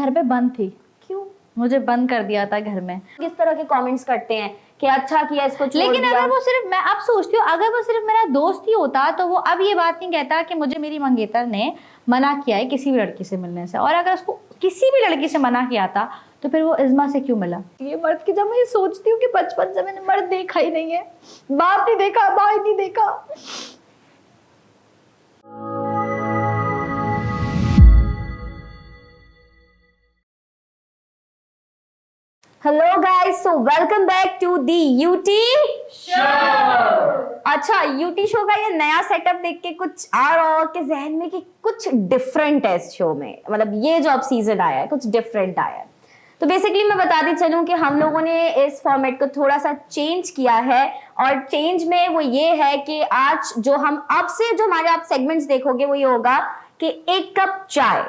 घर पे बंद थी। क्यों? मुझे बंद कर दिया था घर में। किस तरह के कमेंट्स करते हैं कि अच्छा किया इसको छोड़ लेकिन दिया। अगर वो सिर्फ, मैं अब सोचती हूँ, अगर वो सिर्फ मेरा दोस्त ही होता तो वो अब ये बात नहीं कहता कि मुझे मेरी मंगेतर ने मना किया है किसी भी लड़की से मिलने से। और अगर उसको किसी भी लड़की से मना किया था तो फिर वो इज़्मा से क्यों मिला? ये मर्द की, जब मैं ये सोचती हूँ कि बचपन से मैंने मर्द देखा ही नहीं है, बाप नहीं देखा, भाई नहीं देखा। Hello guys, so welcome back to the UT show. अच्छा, यूटी शो का ये नया सेटअप देख के कुछ आ रहा हो कि जहन में कि कुछ डिफरेंट है इस शो में, मतलब ये जो अब सीजन आया है कुछ डिफरेंट आया है। तो बेसिकली मैं बताती चलूं कि हम लोगों ने इस फॉर्मेट को थोड़ा सा चेंज किया है, और चेंज में वो ये है कि आज जो हम अब से जो हमारे आप सेगमेंट्स देखोगे वो ये होगा कि एक कप चाय।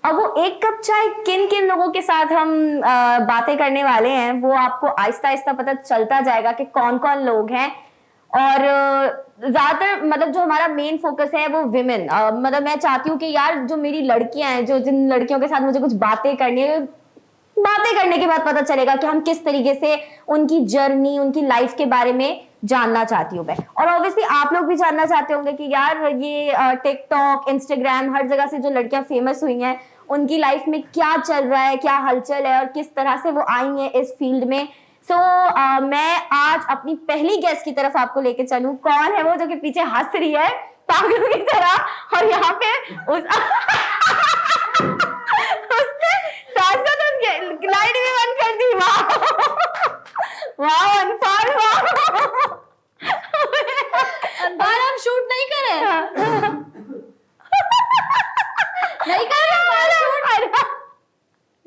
अब वो एक कप चाय किन किन लोगों के साथ हम बातें करने वाले हैं वो आपको आहिस्ता आहिस्ता पता चलता जाएगा कि कौन कौन लोग हैं। और ज्यादातर मतलब जो हमारा मेन फोकस है वो विमेन, मतलब मैं चाहती हूँ कि यार जो मेरी लड़कियां हैं, जो जिन लड़कियों के साथ मुझे कुछ बातें करनी है, बातें करने के बाद पता चलेगा कि हम किस तरीके से उनकी जर्नी, उनकी लाइफ के बारे में जानना चाहती हूँ मैं। और ऑब्वियसली आप लोग भी जानना चाहते होंगे कि यार ये टिकटॉक, इंस्टाग्राम, हर जगह से जो लड़कियां फेमस हुई हैं उनकी लाइफ में क्या चल रहा है, क्या हलचल है और किस तरह से वो आई हैं इस फील्ड में। सो मैं आज अपनी पहली गेस्ट की तरफ आपको लेके चलूं। कौन है वो जो कि पीछे हंस रही है पागलों की तरह, और यहाँ पे उसने साथ साथ उसकी लाइट भी बंद कर दी। वाह अनफार, अनबार हम शूट नहीं करें, नहीं कर रहे शूट।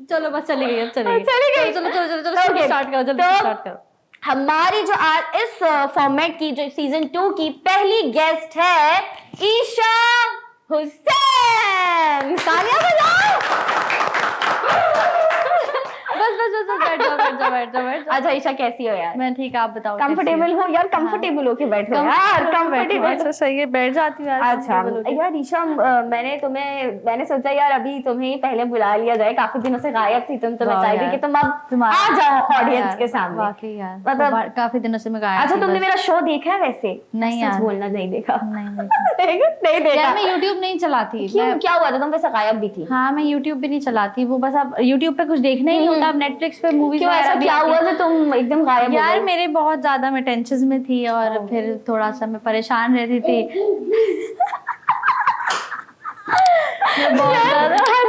चलो बस चली गई, अब चली गई। चलो चलो चलो चलो चलो स्टार्ट करो, जल्दी स्टार्ट करो। हमारी जो आज इस फॉर्मेट की जो सीजन 2 की पहली गेस्ट है ईशा हुसैन। तालियां बजाओ। बस बैठ जाओ। अच्छा ईशा, कैसी हो यार? मैं ठीक, आप बताओ। कंफर्टेबल हो यार? कंफर्टेबल होके बैठो यार, कंफर्टेबल। सही है, बैठ जाती हूँ यार। अच्छा यार ईशा, मैंने सोचा यार अभी तुम्हें पहले बुला लिया जाए, काफी दिनों से गायब थी तुम, तो मैं चाहती कि तुम अब आ जाओ ऑडियंस के सामने। वाकई यार, मतलब काफी दिनों से मैं गायब। अच्छा, तुमने मेरा शो देखा है वैसे? नहीं यार, बोलना नहीं देखा। नहीं देखा यार, मैं YouTube नहीं चलाती। क्यों, क्या हुआ था? तुम वैसे गायब भी थी। हाँ, मैं YouTube भी नहीं चलाती, वो बस अब YouTube पे कुछ देखना ही नहीं होता, अब Netflix पे मूवीज। क्यों, ऐसा क्या हुआ था तुम एकदम गायब हो गई? यार मेरे बहुत ज्यादा मैं टेंशन में थी और फिर थोड़ा सा मैं परेशान रहती थी। बहुत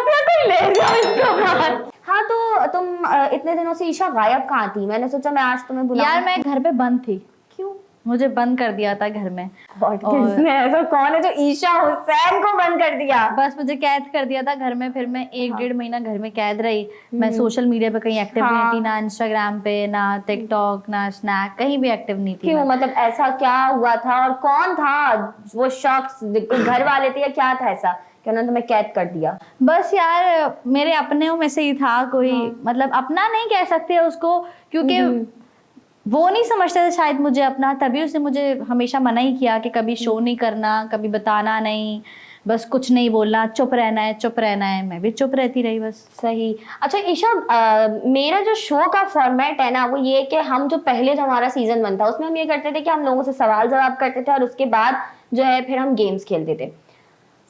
ज्यादा ले जाओ इसको बाहर। हाँ, तो तुम इतने दिनों से ईशा गायब कहाँ थी? मैंने सोचा मैं आज तुम्हें बुलाऊं। यार मैं घर पे बंद थी। क्यों? मुझे बंद कर दिया था घर में। और किसने, ऐसा कौन है जो ईशा हुसैन को बंद कर दिया? बस मुझे कैद कर दिया था घर में, फिर मैं 1-1.5 महीना घर में कैद रही। मैं सोशल मीडिया पे कहीं एक्टिव नहीं थी, ना इंस्टाग्राम पे, ना टिकटॉक, ना स्नैप, कहीं भी एक्टिव नहीं थी। क्यों, मतलब ऐसा क्या हुआ था और कौन था वो शख्स? घर वाले थे या क्या था ऐसा कि उन्होंने तुम्हें कैद कर दिया? बस यार मेरे अपनों में से ही था कोई, मतलब अपना नहीं कह सकते उसको, क्योंकि वो नहीं समझते थे शायद मुझे अपना, तभी उसने मुझे हमेशा मना ही किया कि कभी शो नहीं करना, कभी बताना नहीं, बस कुछ नहीं बोलना, चुप रहना है, चुप रहना है। मैं भी चुप रहती रही बस। सही। अच्छा ईशा, मेरा जो शो का फॉर्मेट है ना वो ये कि हम जो पहले जो हमारा सीजन 1 था उसमें हम ये करते थे कि हम लोगों से सवाल जवाब करते थे और उसके बाद जो है फिर हम गेम्स खेलते थे।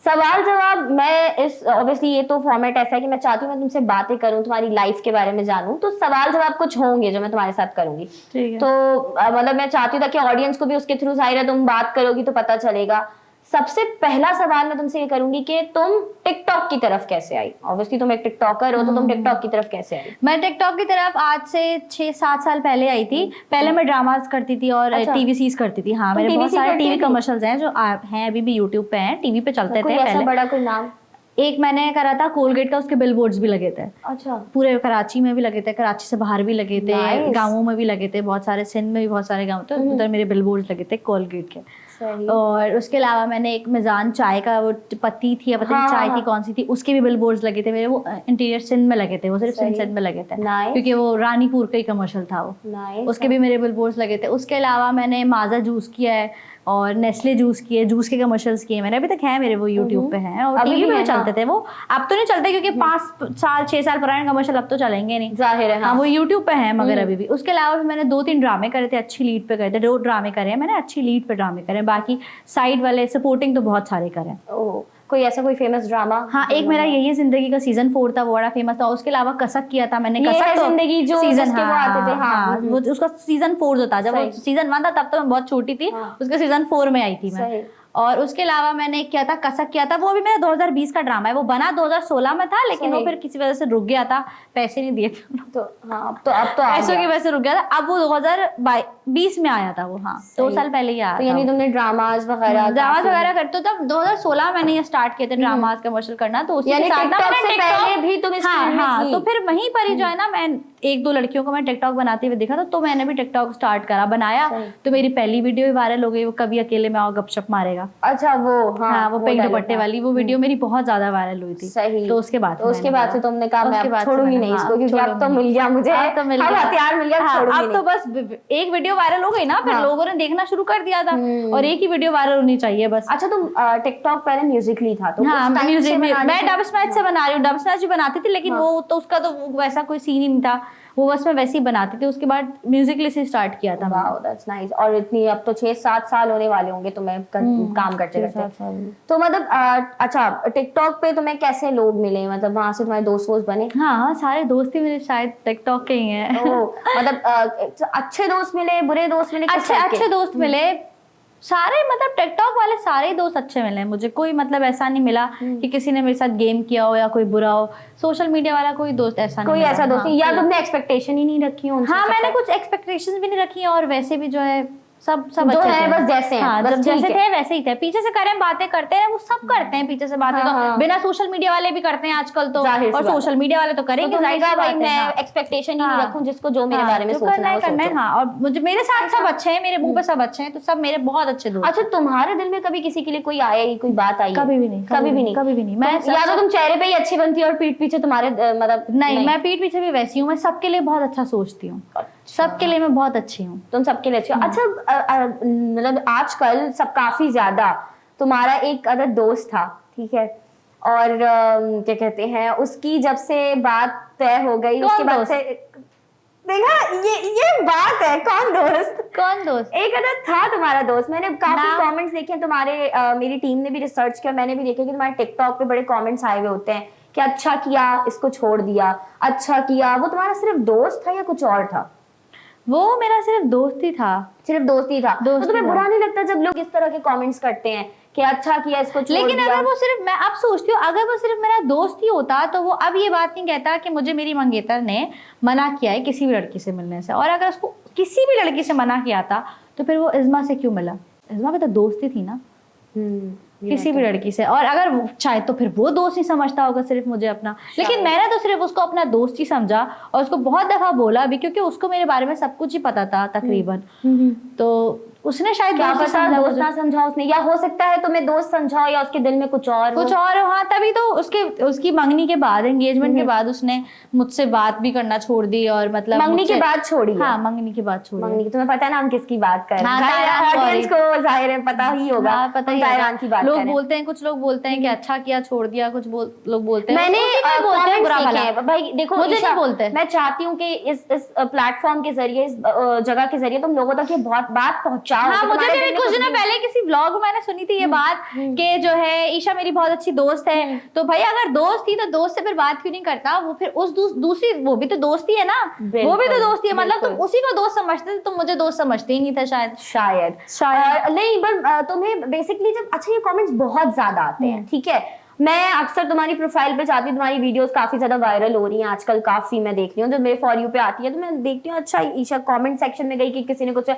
सवाल जवाब, मैं इस ऑब्वियसली ये तो फॉर्मेट ऐसा है कि मैं चाहती हूँ मैं तुमसे बातें करूँ, तुम्हारी लाइफ के बारे में जानूं, तो सवाल जवाब कुछ होंगे जो मैं तुम्हारे साथ करूंगी। ठीक है। तो मतलब मैं चाहती हूँ ताकि ऑडियंस को भी उसके थ्रू जाहिर है तुम बात करोगी तो पता चलेगा। सबसे पहला सवाल मैं तुमसे ये करूंगी कि तुम टिकटॉक की तरफ कैसे आई? ऑब्वियसली तुम एक टिकटॉकर हो, तो तुम टिकटॉक की तरफ कैसे आई? मैं टिकटॉक की तरफ आज से 6-7 साल पहले आई थी। पहले मैं ड्रामास करती थी और टीवी सीरीज करती थी। हाँ, मेरे बहुत सारे टीवी कमर्शियल्स हैं जो हैं अभी भी यूट्यूब पे हैं, टीवी पे चलते थे पहले। बड़ा कोई नाम? एक मैंने करा था कोलगेट का, उसके बिलबोर्ड्स भी लगे थे। अच्छा। पूरे कराची में भी लगे थे, कराची से बाहर भी लगे थे, गाँवों में भी लगे थे, बहुत सारे सिंध में भी बहुत सारे गाँव थे, उधर मेरे बिलबोर्ड्स लगे थे कोलगेट के। और उसके अलावा मैंने एक मिजान चाय का, वो पत्ती थी या पता नहीं चाय थी कौन सी थी, उसके भी बिलबोर्ड्स लगे थे मेरे। वो इंटीरियर सिंध में लगे थे, वो सिर्फ सिंध में लगे थे क्योंकि वो रानीपुर का ही कमर्शियल था वो। उसके भी मेरे बिलबोर्ड्स लगे थे। उसके अलावा मैंने माजा जूस किया है, और नेस्ले जूस किए, जूस के कमर्शियल्स किए मैंने, अभी तक है मेरे वो यूट्यूब पे हैं, और अभी टीवी भी पे है, भी चलते थे वो। अब तो नहीं चलते क्योंकि 5 साल 6 साल पुराने कमर्शियल अब तो चलेंगे नहीं, जाहिर है। हाँ वो यूट्यूब पे है मगर अभी भी। उसके अलावा भी मैंने 2-3 ड्रामे करे थे, अच्छी लीड पे करे थे, 2 ड्रामे करे हैं मैंने, अच्छी लीड पे ड्रामे करे हैं, बाकी साइड वाले सपोर्टिंग तो बहुत सारे करे हैं। ओह, कोई ऐसा कोई फेमस ड्रामा? हाँ, एक मेरा यही जिंदगी का सीजन 4 था, वो बड़ा फेमस था। उसके अलावा कसक किया था मैंने, ये कसक है तो जिंदगी जो सीजन जिसके वो आते थे, हाँ, वो उसका सीजन 4 जो था, जब वो सही। सीजन 1 था तब तो मैं बहुत छोटी थी, हाँ। उसका सीजन 4 में आई थी मैं। सही। और उसके अलावा मैंने एक किया था, कसक किया था, वो भी मेरा 2020 का ड्रामा है, वो बना 2016 में था, लेकिन वो सही। फिर किसी वजह से रुक गया था, पैसे नहीं दिए थे तो हाँ, अब तो आ पैसों की गया। वजह से रुक गया था। अब वो 2020 में आया था वो, हाँ 2 साल पहले ही आया तो था। यानी तुमने ड्रामाज वगैरह ड्रामास काफी- वगैरह करते, तो तब 2016 मैंने ये स्टार्ट किए थे ड्रामास कमर्शियल करना, तो उसी यानी के साथ ना TikTok मैंने से पहले भी तुम इस हाँ फील्ड में हाँ, थी। तो फिर वहीं पर ही जो है ना, मैं 1-2 लड़कियों को मैं टिकटॉक बनाते हुए देखा था, तो मैंने भी टिकटॉक स्टार्ट करा, बनाया, सही। तो मेरी पहली वीडियो ही वायरल हो गई, वो कभी अकेले में आओ गपशप मारेगा। अच्छा वो, हाँ वो पिंक डायलॉग दुपट्टे था। वाली वो वीडियो मेरी बहुत ज्यादा वायरल हुई थी। सही। तो उसके बाद तो उसके बाद से तुमने कहा मैं अब छोड़ूंगी नहीं इसको, क्योंकि अब तो मिल गया मुझे, अब तो मिल अब गया। हथियार मिल गया, हाँ, छोड़ूंगी अब तो बस एक वीडियो वायरल हो गई ना, फिर लोगों ने देखना शुरू कर दिया था, और एक ही वीडियो वायरल होनी चाहिए बस। अच्छा, तुम टिकटॉक पहले म्यूजिकली था, तो हाँ उस टाइम म्यूजिक से में बनाने मैं से- डब स्मैश से बना रही हूँ, डब स्मैश भी बनाती थी, लेकिन वो तो उसका तो वैसा कोई सीन ही नहीं था, वो बस मैं वैसे ही बनाती थी। उसके बाद म्यूजिकली से स्टार्ट किया था मैंने। Wow, that's nice. और इतनी अब तो 6-7 साल होने वाले होंगे तुम्हें काम करते 6-7 करते। साल। तो मतलब अच्छा, टिकटॉक पे तुम्हें कैसे लोग मिले, मतलब वहां से तुम्हारे दोस्त वोस्त बने? हाँ सारे दोस्त ही मेरे शायद टिकटॉक के ही हैं। ओह, मतलब अच्छे दोस्त मिले, बुरे दोस्त मिले, किस अच्छे टाइप के? अच्छे दोस्त मिले सारे, मतलब टिकटॉक वाले सारे ही दोस्त अच्छे मिले मुझे, कोई मतलब ऐसा नहीं मिला कि किसी ने मेरे साथ गेम किया हो या कोई बुरा हो। सोशल मीडिया वाला कोई दोस्त ऐसा नहीं कोई मिला। ऐसा दोस्त हाँ, नहीं, या तुमने एक्सपेक्टेशन ही नहीं रखी हो उनसे? हाँ सब मैंने का? कुछ एक्सपेक्टेशंस भी नहीं रखी हैं, और वैसे भी जो है सब जो अच्छे है थे। बस जैसे हैं, हाँ, बस जब ठीक जैसे है। थे वैसे ही थे, पीछे से करें बातें करते हैं, वो सब करते हैं पीछे से बातें, हाँ, तो हाँ। बिना सोशल मीडिया वाले भी करते हैं आजकल तो, जाहिर सी और बात है। सोशल मीडिया वाले तो तो करेंगे, तुमने जाहिर कहा सी भाई बात है, मैं हाँ। एक्सपेक्टेशन ही नहीं हाँ। रखूं, जिसको जो मेरे हाँ, बारे में जो सोचना करना है है वो करना है, सोचो। हाँ। और मुझे मेरे साथ सब अच्छे हैं, मेरे मुंह पे सब अच्छे हैं, तो सब मेरे बहुत अच्छे दोस्त अच्छा, तुम्हारे दिल में कभी किसी के लिए कोई आया ही, कोई बात आई है? कभी भी नहीं, कभी भी नहीं, कभी भी नहीं। मैं या तो तुम चेहरे पे ही अच्छी बनती हो और पीठ पीछे तुम्हारे मतलब नहीं, मैं पीठ पीछे भी वैसी हूँ, मैं सबके लिए बहुत अच्छा सोचती हूँ, सबके लिए मैं बहुत अच्छी हूँ। तुम सबके लिए अच्छे हो। अच्छा, मतलब आजकल सब काफी ज्यादा, तुम्हारा एक अदर दोस्त था, ठीक है, और क्या कहते हैं, उसकी जब से बात तय हो गई, कौन उसके बाद दोस्त? से देखा, ये बात है, कौन दोस्त? कौन दोस्त? एक अदर था तुम्हारा दोस्त, मैंने काफी नाम? कमेंट्स देखे हैं तुम्हारे, मेरी टीम ने भी रिसर्च किया, मैंने भी देखा कि तुम्हारे टिकटॉक पे बड़े कमेंट्स आए हुए होते हैं कि अच्छा किया इसको छोड़ दिया, अच्छा किया। वो तुम्हारा सिर्फ दोस्त था या कुछ और था? वो मेरा सिर्फ दोस्त ही था। सिर्फ दोस्त ही था। दोस्त तो तुम्हें ही था। बुरा नहीं लगता जब लोग इस तरह के कमेंट्स करते हैं कि अच्छा किया इसको छोड़ लेकिन दिया? अगर वो सिर्फ, मैं अब सोचती हूँ, अगर वो सिर्फ मेरा दोस्त ही होता तो वो अब ये बात नहीं कहता कि मुझे मेरी मंगेतर ने मना किया है किसी भी लड़की से मिलने से, और अगर उसको किसी भी लड़की से मना किया था तो फिर वो इज़्मा से क्यों मिला? इज़्मा भी तो दोस्त ही थी ना किसी भी लड़की से, और अगर चाहे तो फिर वो दोस्त ही समझता होगा सिर्फ मुझे अपना, लेकिन मैंने तो सिर्फ उसको अपना दोस्त ही समझा, और उसको बहुत दफा बोला भी, क्योंकि उसको मेरे बारे में सब कुछ ही पता था तकरीबन, तो उसने शायद क्या दोस्त ही पता समझा दोस्त मुझे। ना समझा उसने, या हो सकता है तुम्हें दोस्त समझा या उसके दिल में कुछ और कुछ और, हाँ तभी तो उसकी मंगनी के बाद, एंगेजमेंट के बाद उसने मुझसे बात भी करना छोड़ दी, और मतलब मंगनी के बाद छोड़ी है? हाँ मंगनी के बाद छोड़ी है। मंगनी, तुम्हें पता है ना हम किसकी बात कर रहे हाँ, हैं? तायरान, ऑडियंस को जाहिर है पता ही होगा, हाँ, पता ही हम तायरान की बात कर लोग रहे हैं। बोलते हैं, कुछ लोग बोलते हैं कि अच्छा किया छोड़ दिया, कुछ लोग बोलते हैं, मैंने उसी में बोलते हैं बुरा comments भला। देखे हैं। भाई देखो मुझे ईशा, नहीं बोलते। मैं चाहती हूँ कि इस प्लेटफॉर्म के जरिए, इस जगह के जरिए तुम लोगों तक ये बहुत बात पहुंचाओ। हाँ कि मुझे तुम्हारे भी दिल में कुछ कुछ दिनों भी- पहले किसी व्लॉग में मैंने सुनी थी ये बात कि जो है ईशा मेरी बहुत अच्छी दोस्त है, तो भाई अगर दोस्त थी तो दोस्त से फिर बात क्यों नहीं करता? वो फिर उस दूसरी, वो भी तो दोस्ती है ना, वो भी तो बिल्कुल, दोस्ती है, मतलब तुम बिल्कुल। उसी को दोस्त समझते थे, तुम मुझे दोस्त समझते ही नहीं थे शायद। शायद नहीं, पर तुम्हें बेसिकली जब अच्छा ये कमेंट्स बहुत ज्यादा आते हैं, ठीक है, मैं अक्सर तुम्हारी प्रोफाइल पे जाती हूँ, तुम्हारी वीडियोस काफी ज्यादा वायरल हो रही हैं आजकल, काफी मैं देख रही हूँ, जब मेरे फॉर यू पे आती है तो मैं देखती हूँ अच्छा ईशा कमेंट सेक्शन में गई कि किसी ने कुछ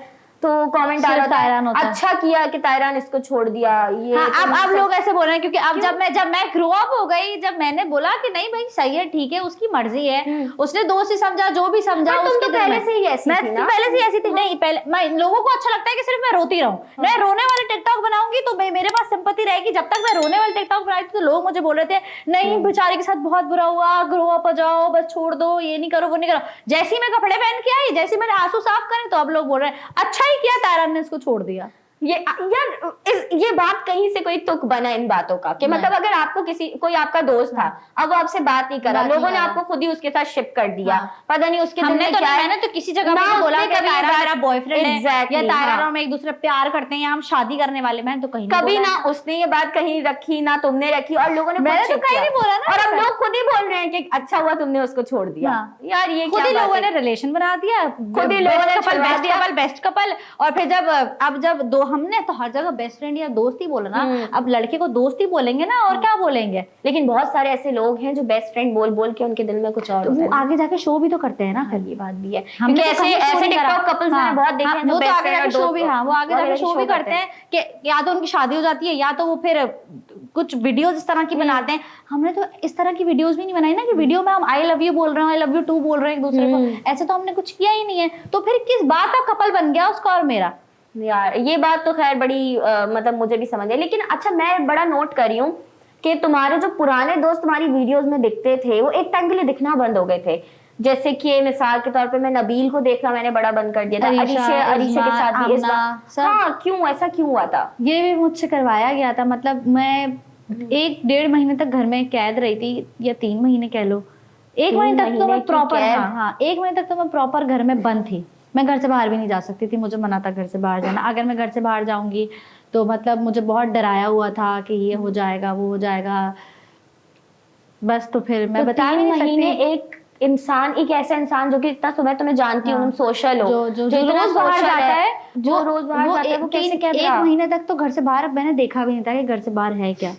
तो कमेंट आ सिर्फ रहा तायरान था होता है। अच्छा किया कि तायरान इसको छोड़ दिया। ये हाँ, अब लोग ऐसे बोल रहे हैं क्योंकि अब जब मैं ग्रो अप हो गई, जब मैंने बोला कि नहीं भाई सही है ठीक है उसकी मर्जी है, उसने दोस्त ही समझा जो भी समझा, पर तुम उसके तो दिल पहले में। से ही ऐसी मैं थी तो ना? पहले से ही ऐसी थी। नहीं पहले मैं, लोगों को अच्छा लगता है कि सिर्फ मैं रोती रहूं, मैं रोने वाले टिकटॉक बनाऊंगी तो मेरे पास सिंपैथी रहेगी। जब तक मैं रोने वाले टिकटॉक बनाई थी तो लोग मुझे बोल रहे थे नहीं बेचारे के साथ बहुत बुरा हुआ, ग्रो अप हो जाओ, बस छोड़ दो, ये नहीं करो वो नहीं करो। जैसे ही मैं कपड़े पहन के आई, जैसे ही मैंने आंसू साफ करे, तो अब लोग बोल रहे हैं अच्छा ही किया तायरान ने इसको छोड़ दिया। ये बात कहीं से कोई तुक बना इन बातों का कि मतलब अगर आपको कोई आपका दोस्त था, अब वो आपसे बात नहीं कर रहा, लोगों ने आपको खुद ही उसके साथ शिप कर दिया, पता नहीं उसके दिल में क्या है। मैंने तो किसी जगह पे बोला कि तायरा मेरा बॉयफ्रेंड है या तायरा और मैं एक दूसरे प्यार करते हैं या हम शादी करने वाले, मैंने तो कभी ना उसने ये बात कहीं रखी ना तुमने रखी, और लोगों ने मैंने तो कहीं नहीं बोला ना, और अब लोग खुद ही बोल रहे हैं कि अच्छा हुआ तुमने उसको छोड़ दिया। यार ये खुद ही लोगों ने रिलेशन बना दिया, खुद ही लोगों ने बेस्ट कपल, और फिर जब दो हमने तो हर जगह बेस्ट फ्रेंड या दोस्त ही बोला ना, अब लड़के को दोस्त ही बोलेंगे ना, और क्या बोलेंगे। लेकिन बहुत सारे ऐसे लोग हैं जो बेस्ट फ्रेंड बोल बोल के उनके दिल में कुछ और होता है, वो आगे जाके शो भी तो करते हैं ना। ये बात भी है, क्योंकि ऐसे टिकटॉक कपल्स मैंने बहुत देखे हैं, वो तो आगे जाके शो भी, हाँ वो आगे जाके शो भी करते हैं कि या तो उनकी शादी हो जाती है या तो वो फिर कुछ वीडियोस इस तरह की बनाते हैं। हमने तो इस तरह की वीडियोस भी नहीं बनाई ना कि वीडियो में हम आई लव यू बोल रहे हैं, आई लव यू टू बोल रहे हैं एक दूसरे को, ऐसे तो हमने कुछ किया ही नहीं है। तो फिर किस बात का कपल बन गया उसका और मेरा? यार ये बात तो खैर बड़ी मतलब मुझे भी समझ है। लेकिन अच्छा मैं बड़ा नोट कर रही हूँ कि तुम्हारे जो पुराने दोस्त तुम्हारी वीडियोस में दिखते थे वो एक टाइम के लिए दिखना बंद हो गए थे। जैसे कि मिसाल के तौर पे मैं नबील को देखना मैंने बड़ा बंद कर दिया था, अरीशा के साथ भी इस बार। हाँ क्यों, ऐसा क्यों हुआ था? ये भी मुझसे करवाया गया था। मतलब मैं 1-1.5 महीने तक घर में कैद रही थी, या 3 महीने कह लो। 1 महीने तक तो मैं प्रॉपर, हाँ 1 महीने तक तो मैं प्रॉपर घर में बंद थी। मैं घर से बाहर भी नहीं जा सकती थी, मुझे मना था घर से बाहर जाना। अगर मैं घर से बाहर जाऊंगी तो मतलब मुझे बहुत डराया हुआ था कि ये हो जाएगा वो हो जाएगा, बस। तो फिर मैं बता नहीं सकती। एक ऐसा इंसान जो कि इतना सुबह तुम्हें जानती हूँ, तुम सोशल हो, जो रोज बाहर जाता है, जो रोज बाहर जाता है, वो कैसे कहता है? 1 महीने तक तो घर से बाहर मैंने देखा भी नहीं था कि घर से बाहर है क्या।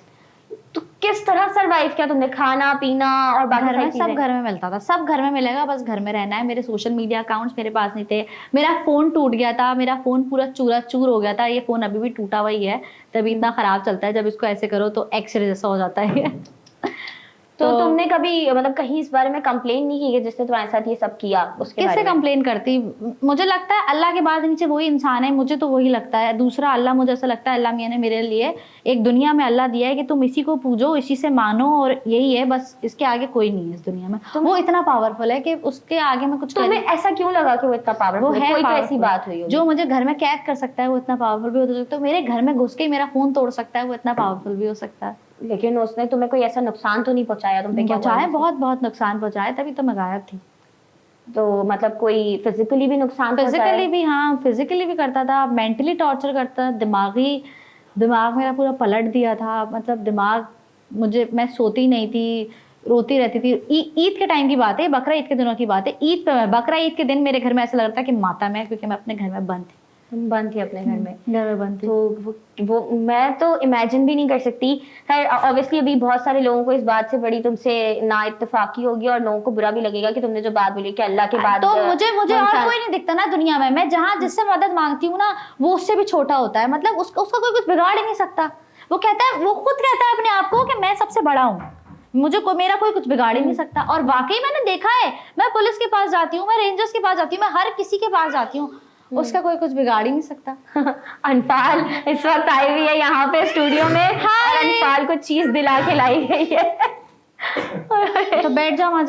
तो किस तरह सरवाइव किया तुमने? खाना पीना और बाकी घर में सब घर में मिलता था, सब घर में मिलेगा, बस घर में रहना है। मेरे सोशल मीडिया अकाउंट्स मेरे पास नहीं थे, मेरा फोन टूट गया था, मेरा फोन पूरा चूरा चूर हो गया था। ये फोन अभी भी टूटा हुआ ही है, तभी इतना खराब चलता है। जब इसको ऐसे करो तो एक्सरे जैसा हो जाता है। तो तुमने कभी मतलब कहीं इस बारे में कंप्लेन नहीं की कि जिसने तुम्हारे साथ ये सब किया? उसके किससे कंप्लेन करती? मुझे लगता है अल्लाह के बाद नीचे वही इंसान है, मुझे तो वही लगता है। दूसरा अल्लाह, मुझे ऐसा लगता है अल्लाह मियां ने मेरे लिए एक दुनिया में अल्लाह दिया है कि तुम इसी को पूजो, इसी से मानो, और यही है बस, इसके आगे कोई नहीं है इस दुनिया में। वो इतना पावरफुल है कि उसके आगे मैं कुछ। तुम्हें ऐसा क्यों लगा कि वो इतना पावरफुल है? कोई तो ऐसी बात हुई जो मुझे घर में कैद कर सकता है वो इतना पावरफुल भी हो सकता है, मेरे घर में घुस के मेरा फोन तोड़ सकता है वो इतना पावरफुल भी हो सकता है। लेकिन उसने तुम्हें कोई ऐसा नुकसान तो नहीं पहुंचाया? तुम पे क्या पहुंचाया? बहुत बहुत नुकसान पहुंचाया, तभी तो मैं गायब थी। तो मतलब कोई फिजिकली भी नुकसान? फिजिकली भी, हाँ फिजिकली भी करता था, मेंटली टॉर्चर करता, दिमाग मेरा पूरा पलट दिया था। मतलब दिमाग मैं सोती नहीं थी, रोती रहती थी। ईद के टाइम की बात है, बकरा ईद के दिनों की बात है। बकरा ईद के दिन मेरे घर में ऐसा लगता है कि माता में, क्योंकि मैं अपने घर में बंद थी। तुम बंद थी अपने घर में बंद थी। तो वो मैं तो इमेजिन भी नहीं कर सकती। खैर ऑब्वियसली अभी बहुत सारे लोगों को इस बात से बड़ी तुमसे ना इत्तेफाकी होगी और लोगों को बुरा भी लगेगा कि तुमने जो बात बोली कि अल्लाह के बाद। तो मुझे और कोई नहीं दिखता ना दुनिया में। मैं जहाँ जिससे मदद मांगती हूँ ना, वो उससे भी छोटा होता है। मतलब उसका कोई कुछ बिगाड़ ही नहीं सकता। वो खुद कहता है अपने आप को कि मैं सबसे बड़ा हूँ, मेरा कोई कुछ बिगाड़ ही नहीं सकता। और वाकई मैंने देखा है, मैं पुलिस के पास जाती हूँ, मैं रेंजर्स के पास जाती हूँ, मैं हर किसी के पास जाती हूँ, उसका कोई कुछ बिगाड़ ही नहीं सकता। अनफाल इस वक्त आई हुई है यहाँ पे स्टूडियो में, और अनफाल को चीज दिला के लाई गई है। तो बैठ जाओ, वहां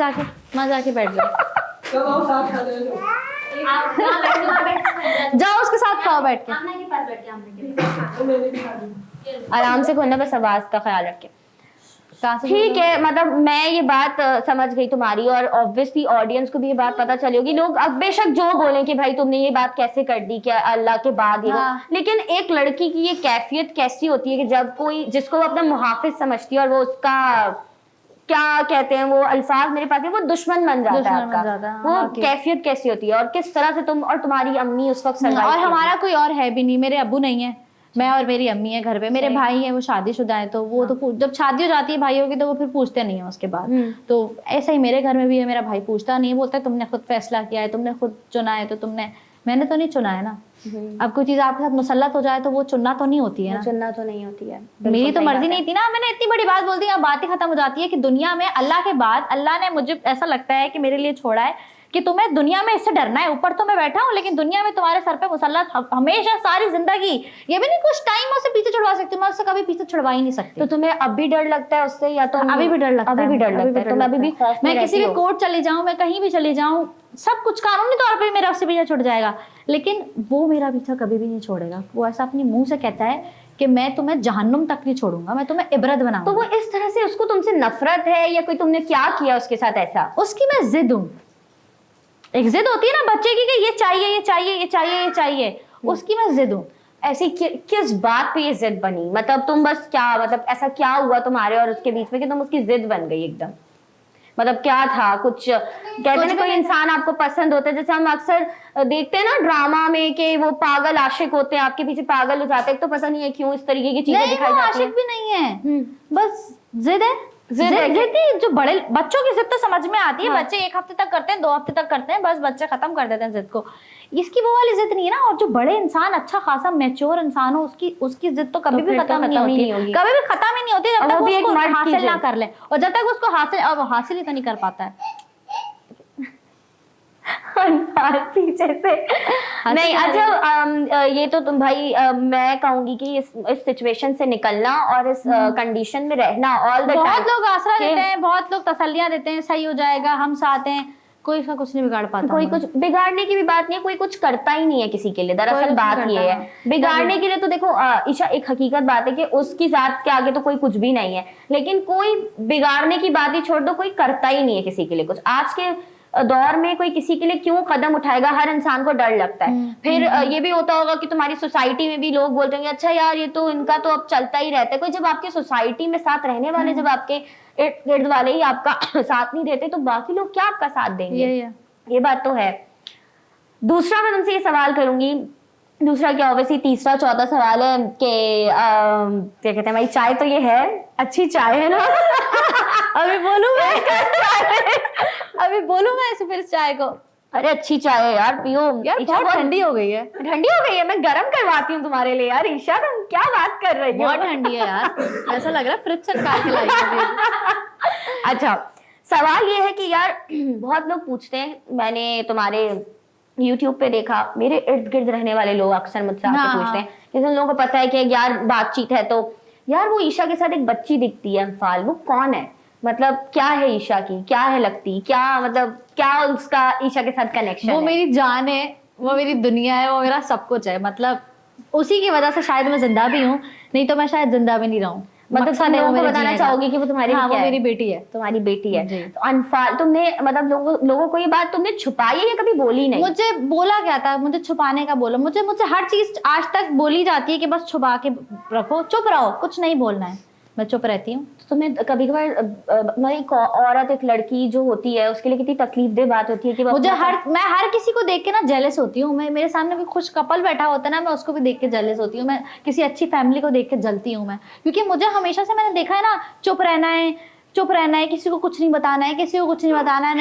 जाके बैठ जाओ। जाओ उसके साथ खाओ बैठ के, आराम से खोलना, बस आवाज का ख्याल रखे। ठीक है, मतलब मैं ये बात समझ गई तुम्हारी, और ऑब्वियसली ऑडियंस को भी ये बात पता चली होगी। लोग अब बेशक जो बोलें कि भाई तुमने ये बात कैसे कर दी, क्या अल्लाह के बाद ही लेकिन एक लड़की की ये कैफियत कैसी होती है कि जब कोई जिसको वो अपना मुहाफिज समझती है और वो उसका क्या कहते हैं वो अल्फाज मेरे पास है, वो दुश्मन बन जाता है आपका, वो कैफियत कैसी होती है? और किस तरह से तुम और तुम्हारी अम्मी उस वक्त? और हमारा कोई और है भी नहीं, मेरे अब्बू नहीं है, मैं और मेरी अम्मी है घर पे। मेरे भाई हैं, वो शादीशुदा है, तो वो तो जब शादी हो जाती है भाइयों की तो वो फिर पूछते नहीं है उसके बाद। तो ऐसा ही मेरे घर में भी है, मेरा भाई पूछता नहीं, बोलता है तुमने खुद फैसला किया है, तुमने खुद चुना है, तो मैंने तो नहीं चुना है ना। अब कोई चीज आपके साथ मुसल्लत हो जाए तो वो चुनना तो नहीं होती है ना, चुनना तो नहीं होती है। मेरी तो मर्जी नहीं थी ना। मैंने इतनी बड़ी बात बोल दी, अब बात ही खत्म हो जाती है कि दुनिया में अल्लाह के बाद अल्लाह ने मुझे ऐसा लगता है कि मेरे लिए छोड़ा है कि तुम्हें दुनिया में इससे डरना है। ऊपर तो मैं बैठा हूँ, लेकिन दुनिया में तुम्हारे सर पे मुसल्लत हमेशा सारी जिंदगी। ये भी नहीं कुछ टाइम उससे पीछे छुड़वा सकती हूँ, मैं उससे कभी पीछे छुड़वा ही नहीं सकती। तो तुम्हें अब भी डर लगता है उससे, या तो अभी भी डर लगता है, अभी भी डर लगता है, तो मैं अभी भी खौफ में मैं किसी रहती भी हूँ। कोर्ट चली जाऊं, मैं कहीं भी चली जाऊं, सब कुछ कानूनी तौर पे मेरा उससे पीछा छुट जाएगा, लेकिन वो मेरा पीछा कभी भी नहीं छोड़ेगा। वो ऐसा अपने मुंह से कहता है कि मैं तुम्हें जहन्नुम तक नहीं छोड़ूंगा, मैं तुम्हें इबरत बनाऊंगा। तो वो इस तरह से, उसको तुमसे नफरत है या कोई तुमने क्या किया उसके साथ ऐसा? उसकी मैं जिद हूँ। एक जिद होती है ना बच्चे की कि ये चाहिए ये चाहिए ये चाहिए ये चाहिए, उसकी मैं जिद हूँ। ऐसी किस बात पे ये जिद बनी? मतलब तुम बस क्या, मतलब ऐसा क्या हुआ तुम्हारे और उसके बीच में कि तुम उसकी जिद बन गई एकदम? मतलब क्या था? कुछ कहते हैं ना, कोई इंसान आपको पसंद होता है, जैसे हम अक्सर देखते हैं ना ड्रामा में कि वो पागल आशिक होते हैं, आपके पीछे पागल हो जाते हैं, तो पता नहीं है क्यों इस तरीके की चीजें दिखाई जाती हैं। आशिक भी नहीं है, बस जिद है। जिद है जिद ही, जो बड़े बच्चों की जिद तो समझ में आती है। हाँ। बच्चे 1 हफ्ते तक करते हैं, 2 हफ्ते तक करते हैं, बस बच्चे खत्म कर देते हैं जिद को। इसकी वो वाली जिद नहीं है ना। और जो बड़े इंसान, अच्छा खासा मैच्योर इंसान हो, उसकी जिद तो कभी भी फिर तो खत्म नहीं होती, कभी भी खत्म ही नहीं होती जब तक वो उसको हासिल ना कर ले। और जब तक उसको हासिल ही तो नहीं कर पाता है। पीछे से नहीं। अच्छा, ये तो तुम भाई, मैं कहूंगी कि इस सिचुएशन से निकलना और इस कंडीशन में रहना ऑल द टाइम, बहुत लोग आसरा देते हैं, बहुत लोग तसल्लियां देते हैं, सही हो जाएगा, हम साथ हैं, कोई इसका कुछ नहीं बिगाड़ पाता। कोई कुछ बिगाड़ने की भी बात नहीं है, कोई कुछ करता ही नहीं है किसी के लिए। दरअसल बात ये है, बिगाड़ने के लिए तो देखो ईशा, एक हकीकत बात है कि उसकी जात के आगे तो कोई कुछ भी नहीं है, लेकिन कोई बिगाड़ने की बात ही छोड़ दो, कोई करता ही नहीं है किसी के लिए कुछ। आज के दौर में कोई किसी के लिए क्यों कदम उठाएगा? हर इंसान को डर लगता है। फिर ये भी होता होगा कि तुम्हारी सोसाइटी में भी लोग बोलते होंगे, अच्छा यार ये तो इनका तो अब चलता ही रहता है। कोई जब आपके सोसाइटी में साथ रहने वाले, जब आपके इर्द गिर्द वाले ही आपका साथ नहीं देते, तो बाकी लोग क्या आपका साथ देंगे? ये बात तो है। दूसरा मैं तुमसे ये सवाल करूंगी, दूसरा क्या, ऑब्वियसली तीसरा चौथा सवाल है कि क्या कहते हैं भाई, चाय तो ये है, अच्छी चाय है ना? अभी बोलूं मैं इसे फिर चाय को? अरे अच्छी चाय है यार, पियो यार। बहुत ठंडी हो गई है। ठंडी हो गई है, मैं गर्म करवाती हूँ तुम्हारे लिए यार। ईशा तुम क्या बात कर रही हो? बहुत ठंडी है यार, ऐसा लग रहा है फ्रिज से निकाल के लाई है। अच्छा, सवाल ये है कि यार बहुत लोग पूछते हैं, मैंने तुम्हारे YouTube पे देखा, मेरे इर्द गिर्द रहने वाले लोग अक्सर मुझसे आके पूछते हैं कि उन लोगों को पता है कि यार बातचीत है, तो यार वो ईशा के साथ एक बच्ची दिखती है अम्फाल, वो कौन है? मतलब क्या है ईशा की, क्या है लगती, क्या मतलब क्या उसका ईशा के साथ कनेक्शन है? वो मेरी जान है, वो मेरी दुनिया है, वो मेरा सब कुछ है। मतलब उसी की वजह से शायद मैं जिंदा भी हूँ, नहीं तो मैं शायद जिंदा भी नहीं रहूं। मतलब तुम लोगों को बताना चाहोगी कि वो तुम्हारी, हाँ, वो मेरी बेटी है। तुम्हारी बेटी है। तो अनफाल तुमने, मतलब लोगों को ये बात तुमने छुपाई है या कभी बोली नहीं? मुझे बोला क्या था, मुझे छुपाने का बोला। मुझे हर चीज आज तक बोली जाती है कि बस छुपा के रखो, चुप रहो, कुछ नहीं बोलना है। मैं चुप रहती हूँ। तो तुम्हें कभी कभार एक औरत, एक लड़की जो होती है, उसके लिए कितनी तकलीफदेह बात होती है कि मुझे मैं हर किसी को देख के ना जेलस होती हूँ। मैं, मेरे सामने कोई खुश कपल बैठा होता है ना, मैं उसको भी देख के जेलस होती हूँ। मैं किसी अच्छी फैमिली को देख के जलती हूँ मैं, क्योंकि मुझे हमेशा से मैंने देखा है ना, चुप रहना है, चुप रहना है, किसी को कुछ नहीं बताना है, किसी को कुछ नहीं बताना है,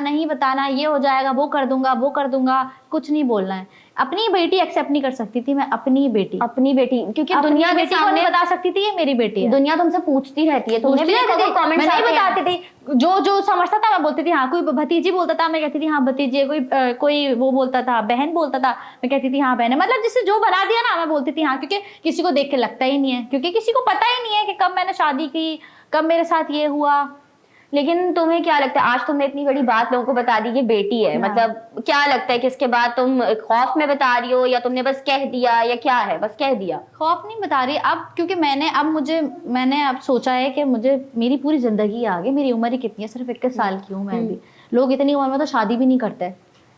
नहीं बताना, ये हो जाएगा, वो कर दूंगा, कुछ नहीं बोलना है। अपनी बेटी एक्सेप्ट नहीं कर सकती थी मैं, अपनी बेटी, क्योंकि दुनिया बेटी को नहीं बता सकती थी ये मेरी बेटी है। दुनिया तुमसे पूछती रहती है, तुमने भी मैं नहीं बताती थी, जो समझता था मैं बोलती थी हाँ। कोई भतीजी बोलता था, मैं कहती थी हाँ भतीजी। कोई वो बोलता था, बहन बोलता था, मैं कहती थी हाँ बहन है। मतलब जिससे जो बना दिया ना, मैं बोलती थी हाँ, क्योंकि किसी को देख के लगता ही नहीं है, क्योंकि किसी को पता ही नहीं है कि कब मैंने शादी की, कब मेरे साथ ये हुआ। लेकिन तुम्हें क्या लगता है, आज तुमने इतनी बड़ी बात लोगों को बता दी कि बेटी है, मतलब क्या लगता है कि इसके बाद तुम खौफ में बता रही हो, या तुमने बस कह दिया, या क्या है? बस कह दिया। खौफ नहीं बता रही अब, क्योंकि मैंने अब सोचा है कि मुझे मेरी पूरी जिंदगी आगे, मेरी उम्र ही कितनी है, सिर्फ 21 साल की हूँ मैं भी। लोग इतनी उम्र में तो शादी भी नहीं करते।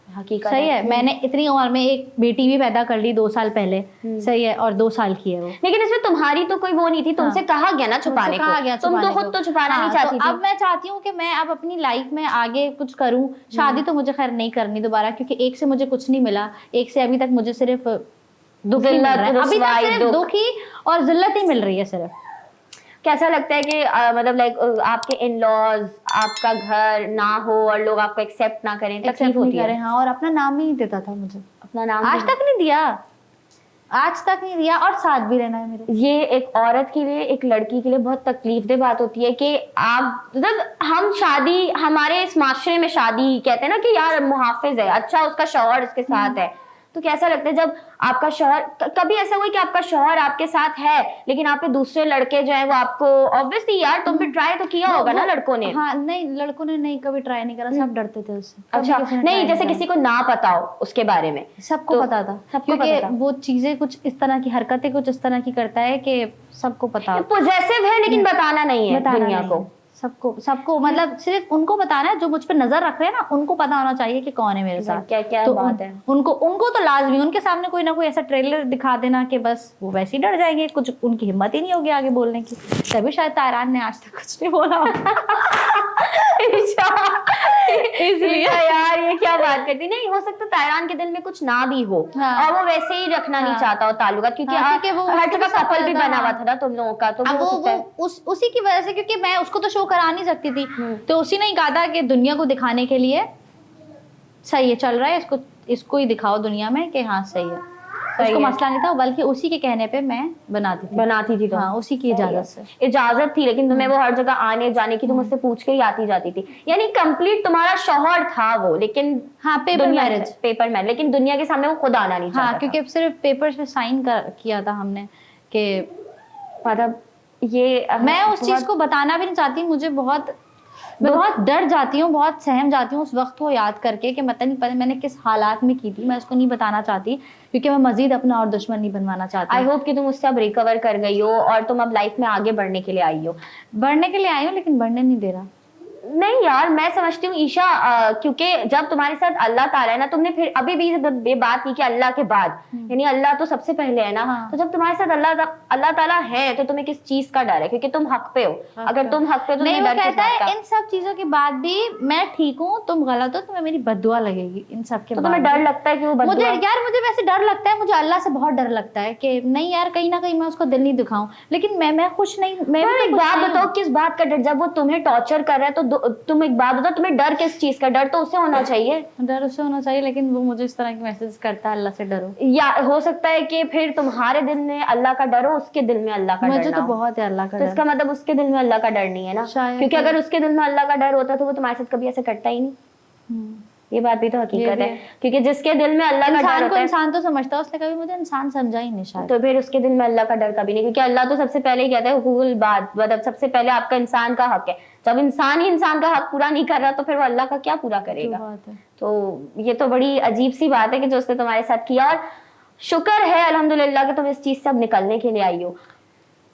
हकीकत सही है। मैंने इतनी उम्र में एक बेटी भी पैदा कर ली 2 साल पहले। सही है, और 2 साल की है वो। लेकिन इसमें तुम्हारी तो कोई वो नहीं थी, तुमसे कहा गया ना छुपाने को, तुम तो खुद तो छुपाना नहीं चाहती थी। अब मैं चाहती हूँ कि मैं अब अपनी लाइफ में आगे कुछ करूँ। शादी तो मुझे खैर नहीं करनी दोबारा, क्योंकि एक से मुझे कुछ नहीं मिला, एक से अभी तक मुझे सिर्फ दुख ही मिल रहा है। अभी तक सिर्फ दुख ही और जिल्लत ही मिल रही है सिर्फ। कैसा लगता है कि मतलब लाइक आपके इन लॉज, आपका घर ना हो और लोग आपको एक्सेप्ट ना करें, तकलीफ होती है? हाँ, और अपना नाम ही नहीं देता था मुझे, अपना नाम आज तक नहीं दिया। आज तक नहीं दिया, और साथ भी रहना है मेरे। ये एक औरत के लिए, एक लड़की के लिए बहुत तकलीफदेह बात होती है कि आप मतलब हम शादी, हमारे इस माशरे में शादी कहते हैं ना कि यार मुहाफिज है, अच्छा उसका शौहर उसके साथ है, तो कैसा लगता है जब आपका शौहर, कभी ऐसा हुआ कि आपका शौहर आपके साथ है लेकिन आपके दूसरे लड़के जो है वो आपको, ऑब्वियसली यार तुम भी ट्राई तो किया होगा ना लड़कों ने। हाँ नहीं, लड़कों ने नहीं कभी ट्राई नहीं करा, सब डरते थे उससे। अच्छा, नहीं जैसे किसी को ना पता हो उसके बारे में। सबको तो पता था, सबको क्योंकि पता था। वो चीजें कुछ इस तरह की हरकतें कुछ इस तरह की करता है कि सबको पता, पॉजेसिव है लेकिन बताना नहीं है बताना दुनिया नहीं को। है। सबको सबको मतलब सिर्फ उनको बताना है जो मुझ पे नजर रख रहे हैं ना, उनको पता होना चाहिए कि कौन है मेरे साथ। क्या क्या तो बात है। उनको उनको तो लाजमी, उनके सामने कोई ना कोई ऐसा ट्रेलर दिखा देना कि बस वो वैसे ही डर जाएंगे, कुछ उनकी हिम्मत ही नहीं होगी आगे बोलने की। तभी शायद तायरान ने आज तक कुछ नहीं बोला। इसलिए यार ये क्या बात करती, नहीं हो सकता तायरान के दिल में कुछ ना भी हो, हाँ। और वो वैसे ही रखना नहीं हाँ। चाहता हो ताल्लुकात, क्योंकि हाँ, क्योंकि वो हर उसके जगह साथ कपल भी रहता, बना हुआ हाँ। था ना तुम लोगों का, तो अब हो सकता है। वो उसी की वजह से, क्योंकि मैं उसको तो शो करा नहीं सकती थी, तो उसी ने ही कहा था कि दुनिया को दिखाने के लिए सही है, चल रहा है, इसको ही दिखाओ दुनिया में कि हाँ सही है। उसको मसला नहीं था, बल्कि उसी के कहने पे मैं बनाती थी तो हाँ, उसी की इजाजत से। इजाजत थी, लेकिन तुम्हें वो हर जगह आने जाने की, तुम उससे पूछ के ही आती जाती थी, यानी कंप्लीट तुम्हारा शौहर था वो, लेकिन हाँ पेपर मैरिज, लेकिन दुनिया के सामने वो खुद आना नहीं चाहता। हाँ क्योंकि सिर्फ पेपर्स पे साइन किया था हमने कि मतलब ये मैं उस चीज को बताना भी नहीं चाहती। मैं बहुत डर जाती हूँ, बहुत सहम जाती हूँ उस वक्त को याद करके कि पता मैंने किस हालात में की थी। मैं उसको नहीं बताना चाहती क्योंकि मैं मजीद अपना और दुश्मन नहीं बनवाना चाहती। आई होप कि तुम उससे अब रिकवर कर गई हो और तुम अब लाइफ में आगे बढ़ने के लिए आई हो। बढ़ने के लिए आई हूँ, लेकिन बढ़ने नहीं दे रहा। नहीं यार, मैं समझती हूँ ईशा, क्योंकि जब तुम्हारे साथ अल्लाह ताला है ना, तुमने फिर अभी भी ये बात की कि अल्लाह के बाद, यानी अल्लाह तो सबसे पहले है ना। हाँ। तो जब तुम्हारे साथ अल्लाह ताला है तो तुम्हें किस चीज का डर है? क्योंकि तुम हक पे हो। अगर तुम हक पे हो तो नहीं, तुम्हें वो डर किस कहता बात का? है इन सब चीजों के बाद भी मैं ठीक हूँ, तुम गलत हो, तुम्हें मेरी बद्दुआ लगेगी इन सब के तो बाद। तुम्हें डर लगता है कि वो मुझे वैसे डर लगता है, मुझे अल्लाह से बहुत डर लगता है कि नहीं यार, कहीं ना कहीं मैं उसको दिल नहीं दिखाऊं। लेकिन मैं खुश नहीं, मैं भी एक बात बताओ, किस बात का डर? जब वो तुम्हें टॉर्चर कर रहा है तो तुम एक बात बताओ, तुम्हें डर किस चीज का? डर तो उससे होना चाहिए। डर उससे होना चाहिए, लेकिन वो मुझे इस तरह के मैसेज करता है अल्लाह से डरो। या हो सकता है कि फिर तुम्हारे दिल में अल्लाह का डर हो, उसके दिल में अल्लाह का डर मुझे ना तो हो। बहुत है अल्लाह का तो डर। इसका मतलब उसके दिल में अल्लाह का डर नहीं है ना, क्योंकि अगर उसके दिल में अल्लाह का डर होता तो वो तुम्हारे साथ कभी ऐसा करता ही नहीं। ये बात भी तो हकीकत है, क्योंकि जिसके दिल में अल्लाह का डर होता है, इंसान तो समझता है, उसने कभी मुझे इंसान समझा ही नहीं शायद। तो फिर उसके दिल में अल्लाह का डर कभी नहीं, क्योंकि अल्लाह तो सबसे पहले ही कहता है हुकूकुल बात, मतलब सबसे पहले आपका इंसान का हक है। जब इंसान ही इंसान का हक पूरा नहीं कर रहा तो फिर वो अल्लाह का क्या पूरा करेगा? तो ये तो बड़ी अजीब सी बात है कि जो उसने तुम्हारे साथ किया, और शुक्र है अल्हम्दुलिल्लाह कि तुम इस चीज से अब निकलने के लिए आई हो।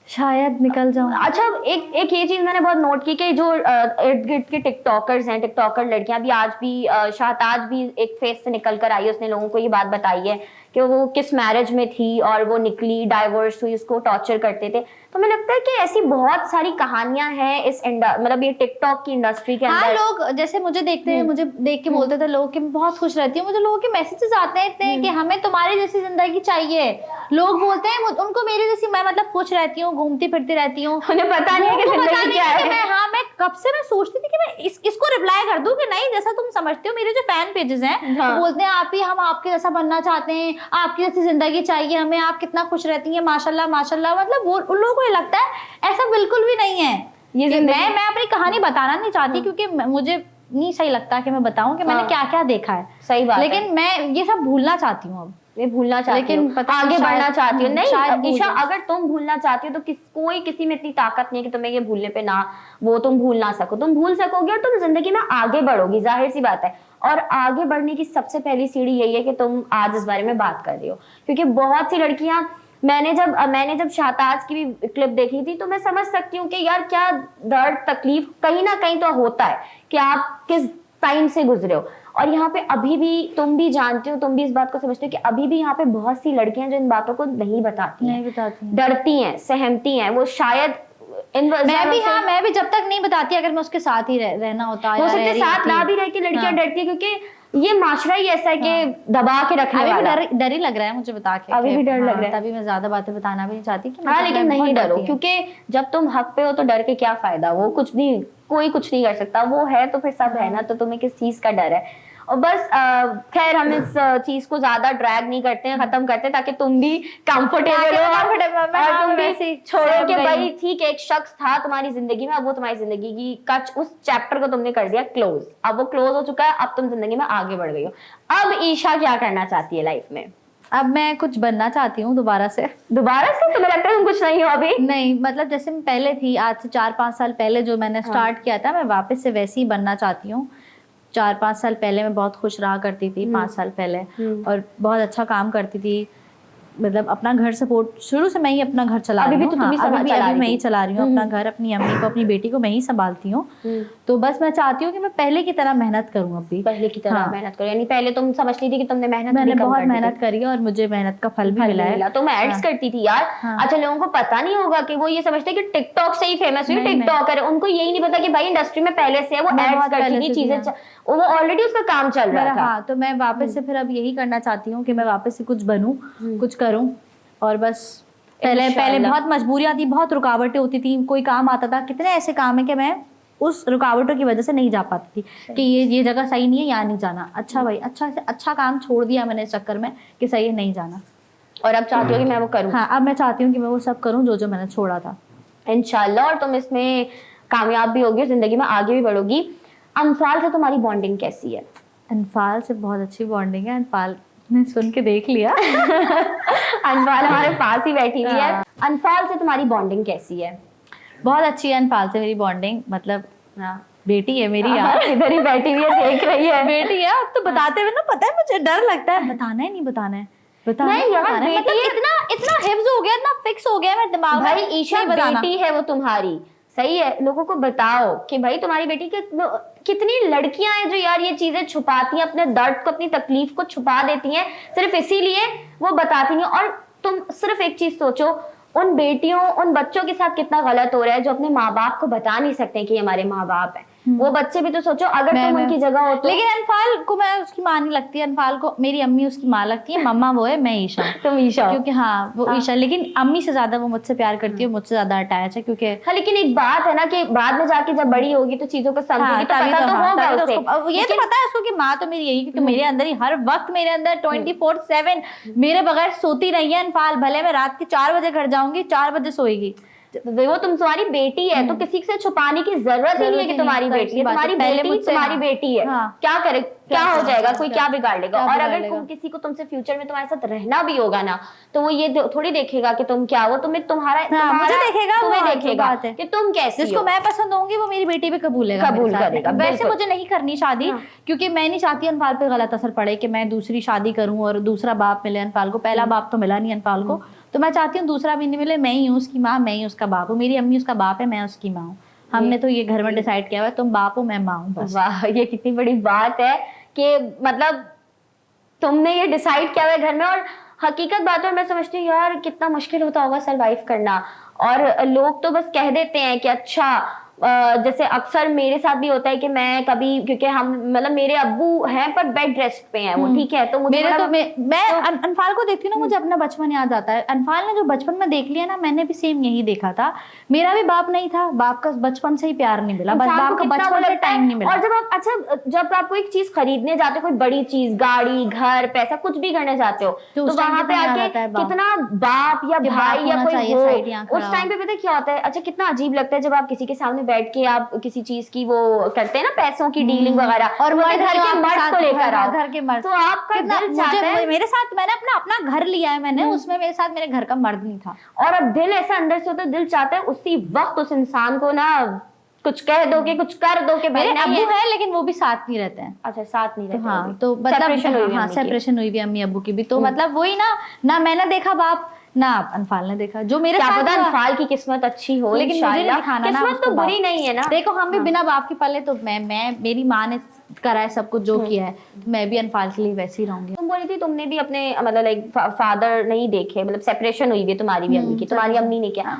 शायद निकल जाऊं। अच्छा, एक ये चीज मैंने बहुत नोट की कि जो इर्द गिर्द के टिकटॉकर्स हैं, टिकटॉकर लड़कियां भी, आज भी शाहताज भी एक फेस से निकल कर आई है, उसने लोगों को ये बात बताई है कि वो किस मैरिज में थी और वो निकली, डाइवोर्स हुई, उसको टॉर्चर करते थे। तो मुझे लगता है कि ऐसी बहुत सारी कहानियां हैं इस मतलब ये टिकटॉक की इंडस्ट्री के अंदर। हाँ, लोग जैसे मुझे देखते हैं, मुझे देख के बोलते थे लोग कि मैं बहुत खुश रहती हूँ। मुझे लोगों के मैसेजेस आते हैं इतने कि हमें तुम्हारी जैसी जिंदगी चाहिए। लोग बोलते हैं उनको मेरी जैसी, मैं मतलब खुश रहती हूँ, घूमती फिरती रहती हूँ, उन्हें पता नहीं है कि जिंदगी क्या है। मैं कब से मैं सोचती थी कि मैं इसको रिप्लाई कर दूं कि नहीं, जैसा तुम समझते हो। मेरे जो फैन पेजेस हैं वो बोलते हैं आप ही, हम आपके जैसा बनना चाहते हैं, आपकी जैसी जिंदगी चाहिए हमें, आप कितना खुश रहती हैं, माशाल्लाह माशाल्लाह। मतलब वो उन लोगों को ये लगता है ऐसा बिल्कुल भी नहीं है। ये मैं अपनी कहानी बताना नहीं चाहती क्योंकि मुझे नहीं सही लगता कि मैं बताऊं कि मैंने क्या क्या देखा है। सही बात है, लेकिन मैं ये सब भूलना चाहती हूँ अब। मैं भूलना चाहती हूँ, लेकिन आगे बढ़ना चाहती हूँ। नहीं ईशा, भूल अगर तुम भूलना चाहती हो तो कोई किसी में इतनी ताकत नहीं है कि तुम्हें ये भूलने पे ना, वो तुम भूल ना सको। तुम भूल सकोगे और तुम जिंदगी में आगे बढ़ोगी, जाहिर सी बात है। और आगे बढ़ने की सबसे पहली सीढ़ी यही है कि तुम आज इस बारे में बात कर रही हो, क्योंकि बहुत सी लड़कियां, मैंने जब शाहताज की भी क्लिप देखी थी तो मैं समझ सकती हूँ कि यार क्या दर्द तकलीफ कहीं ना कहीं तो होता है कि आप किस टाइम से गुजरे हो। और यहाँ पे अभी भी तुम भी जानते हो, तुम भी इस बात को समझते हो कि अभी भी यहाँ पे बहुत सी लड़कियां जो इन बातों को नहीं बताती हैं, डरती हैं, सहमती हैं। वो शायद मैं भी जब तक नहीं बताती, अगर मैं उसके साथ ही रहना होता है, हो सकता है साथ ना भी रह के लड़कियां डरती है, क्योंकि ये माशरा ही ऐसा है कि दबा के रखने वाला। डर ही लग रहा है मुझे बता के, अभी भी डर लग रहा है। तभी मैं ज्यादा बातें बताना भी नहीं चाहती कि हाँ, लेकिन नहीं डरो, क्योंकि जब तुम हक पे हो तो डर के क्या फायदा? वो कुछ नहीं, कोई कुछ नहीं कर सकता। वो है तो फिर सब है ना, तो तुम्हें किस चीज का डर है? और बस खैर हम इस चीज को ज्यादा ड्रैग नहीं करते हैं, खत्म करते हैं, ताकि तुम भी कंफर्टेबल हो और तुम भी छोड़ो कि भाई ठीक है एक शख्स था तुम्हारी जिंदगी में, अब वो तुम्हारी जिंदगी की का उस चैप्टर को तुमने कर दिया क्लोज, अब वो क्लोज हो चुका है, अब तुम जिंदगी में आगे बढ़ गई हो। अब ईशा क्या करना चाहती है लाइफ में? अब मैं कुछ बनना चाहती हूँ दोबारा से। तुम्हें लगता है तुम कुछ नहीं हो अभी? नहीं, मतलब जैसे मैं पहले थी, आज से 4-5 साल पहले जो मैंने स्टार्ट किया था, मैं वापस से वैसे ही बनना चाहती हूँ। 4-5 साल पहले मैं बहुत खुश रहा करती थी, 5 साल पहले, और बहुत अच्छा काम करती थी। मतलब अपना घर सपोर्ट, शुरू से मैं ही अपना घर चला रही हूँ। अभी मैं ही चला रही हूँ अपना घर, अपनी अम्मी को, अपनी बेटी को मैं ही संभालती हूँ। तो बस मैं चाहती हूँ कि मैं पहले की तरह मेहनत करूँ, अभी पहले की तरह मेहनत करो। यानी पहले तुम समझती थी कि तुमने मैंने बहुत मेहनत करी है और मुझे मेहनत का फल भी मिला है। तो मैं एड्स करती थी यार। अच्छा, लोगों को पता नहीं होगा कि वो ये समझते हैं कि टिकटॉक से ही फेमस हुई, टिकटॉकर है। उनको यही नहीं पता कि भाई इंडस्ट्री में पहले से है, वो एड्स करती थी, चीजें वो ऑलरेडी उसका काम चल रहा था। हाँ, तो मैं वापस से फिर अब यही करना चाहती हूँ कि मैं वापस से कुछ बनूं, कुछ करूं। और बस पहले बहुत मजबूरियां थी, बहुत रुकावटें होती थी, कोई काम आता था, कितने ऐसे काम है कि मैं उस रुकावटों की वजह से नहीं जा पाती थी कि ये जगह सही नहीं है, यहाँ नहीं जाना। अच्छा भाई, अच्छा काम छोड़ दिया मैंने इस चक्कर में कि सही है, नहीं जाना। और अब चाहती हो कि मैं वो करूँ? हाँ, अब मैं चाहती हूँ कि मैं वो सब करूँ जो जो मैंने छोड़ा था, इंशाल्लाह। और तुम इसमें कामयाब भी होगी, जिंदगी में आगे भी बढ़ोगी। अनफाल से तुम्हारी बॉन्डिंग कैसी है? अनफाल से बहुत अच्छी बॉन्डिंग है। अनफाल ने सुन के देख लिया। अनफाल हमारे पास ही बैठी हुई है। अनफाल से तुम्हारी बॉन्डिंग कैसी है? बहुत अच्छी है अनफाल से मेरी बॉन्डिंग। मतलब बेटी है मेरी यार, इधर ही बैठी हुई है, देख रही है। बेटी है। अब तो बताते हुए ना, पता है मुझे डर लगता है, बताना है नहीं बताना है, बताना है मतलब इतना हिफ्ज हो गया, इतना फिक्स हो गया मेरे दिमाग में। भाई ईशा बेटी है वो तुम्हारी, सही है। लोगों को बताओ कि भाई तुम्हारी बेटी के कितनी लड़कियां हैं जो यार ये चीजें छुपाती हैं, अपने दर्द को, अपनी तकलीफ को छुपा देती हैं, सिर्फ इसीलिए वो बताती नहीं। और तुम सिर्फ एक चीज सोचो, उन बेटियों, उन बच्चों के साथ कितना गलत हो रहा है जो अपने माँ बाप को बता नहीं सकते कि हमारे माँ बाप है। वो बच्चे भी तो सोचो, अगर तुम उनकी जगह हो तो। लेकिन अनफाल को मैं उसकी माँ नहीं लगती, अनफाल को मेरी अम्मी उसकी माँ लगती है। मम्मा वो है, मैं ईशा। तुम ईशा? क्योंकि हाँ, वो ईशा, लेकिन अम्मी से ज्यादा वो मुझसे प्यार करती है, मुझसे ज्यादा अटैच है। क्योंकि हाँ, लेकिन एक बात है ना कि बाद में जाके जब बड़ी होगी तो चीजों को समझेगी, तो पता तो होगा उसे। ये तो पता है उसको कि माँ तो मेरी यही, क्योंकि मेरे अंदर ही हर वक्त, मेरे अंदर 24/7 मेरे बगैर सोती नहीं है अनफाल। भले मैं रात के 4 बजे घर जाऊंगी, 4 बजे सोएगी। वो तुम्हारी बेटी है, तो किसी से छुपाने की जरूरत ही नहीं है कि तुम्हारी बेटी है। तुम्हारी बेटी तुम्हारी बेटी है। क्या करे, क्या हो जाएगा, कोई क्या बिगाड़ लेगा। और अगर किसी को तुमसे फ्यूचर में तुम्हारे साथ रहना भी होगा ना, तो वो ये थोड़ी देखेगा कि तुम क्या हो, तुम्हें मुझे देखेगा, तुम्हें देखेगा कि तुम कैसी हो। जिसको मैं पसंद होंगी वो मेरी बेटी भी कबूल करेगा। वैसे मुझे नहीं करनी शादी, क्योंकि मैं नहीं चाहती अनफाल पे गलत असर पड़े कि मैं दूसरी शादी करूं और दूसरा बाप मिले अनफाल को। पहला बाप तो मिला नहीं अनफाल को, तो मैं चाहती हूँ दूसरा भी नहीं मिले। मैं ही हूँ उसकी माँ, मैं ही उसका बाप हूँ। मेरी अम्मी उसका बाप है, मैं उसकी माँ हूँ। हमने तो ये घर में डिसाइड किया हुआ है, तुम बाप हो, मैं माँ हूँ बस। वाह, ये कितनी बड़ी बात है कि मतलब तुमने ये डिसाइड किया हुआ है घर में। और हकीकत बात है, मैं समझती हूँ यार कितना मुश्किल होता होगा सरवाइव करना। और लोग तो बस कह देते हैं कि अच्छा, जैसे अक्सर मेरे साथ भी होता है कि मैं कभी, क्योंकि हम मतलब मेरे अब्बू हैं पर बेड रेस्ट पे हैं वो, ठीक है, तो मुझे मैं अनफाल को देखती हूँ ना, मुझे अपना बचपन याद आता है। अनफाल ने जो बचपन में देख लिया ना, मैंने भी सेम यही देखा था। मेरा भी बाप नहीं था, बाप का बचपन से ही प्यार नहीं मिला, बस बाप का बचपन से टाइम नहीं मिला। और जब आप कोई चीज खरीदने जाते हो, कोई बड़ी चीज, गाड़ी, घर, पैसा, कुछ भी करने जाते हो, तो वहां पे आके कितना बाप या भाई या कोई हो, उस टाइम पे पता क्या होता है? अच्छा, कितना अजीब लगता है जब आप किसी के सामने बैठ के आप किसी चीज की वो करते हैं ना, पैसों की डीलिंग वगैरह, और घर के मर्द को लेकर आओ, घर के मर्द, तो आपका दिल चाहता है। मेरे साथ मैंने अपना घर लिया है मैंने, उसमें मेरे साथ मेरे घर का मर्द नहीं था, और अब दिल ऐसा अंदर से होता है, दिल चाहता है उसी वक्त उस इंसान को ना कुछ कह दो कि कुछ कर दो कि मेरे अब्बू है लेकिन वो भी साथ नहीं रहते हैं। अच्छा, साथ नहीं रहते। हाँ, तो मतलब सेपरेशन हुई भी अम्मी अब्बू की भी, तो मतलब वही ना मैंने देखा बाप, ना अनफाल ने देखा। जो मेरे साथ पता अनफाल की किस्मत अच्छी हो, लेकिन मुझे नहीं दिखाना ना, किस्मत तो बुरी नहीं है ना। देखो, हम भी बिना बाप के पले, तो मेरी माँ ने करा है सब कुछ जो किया है, मैं भी अनफाल के लिए वैसे ही रहूंगी। तुम बोली थी तुमने भी अपने मतलब लाइक फादर नहीं देखे, मतलब सेपरेशन हुई है तुम्हारी भी अम्मी की, तुम्हारी अम्मी ने क्या,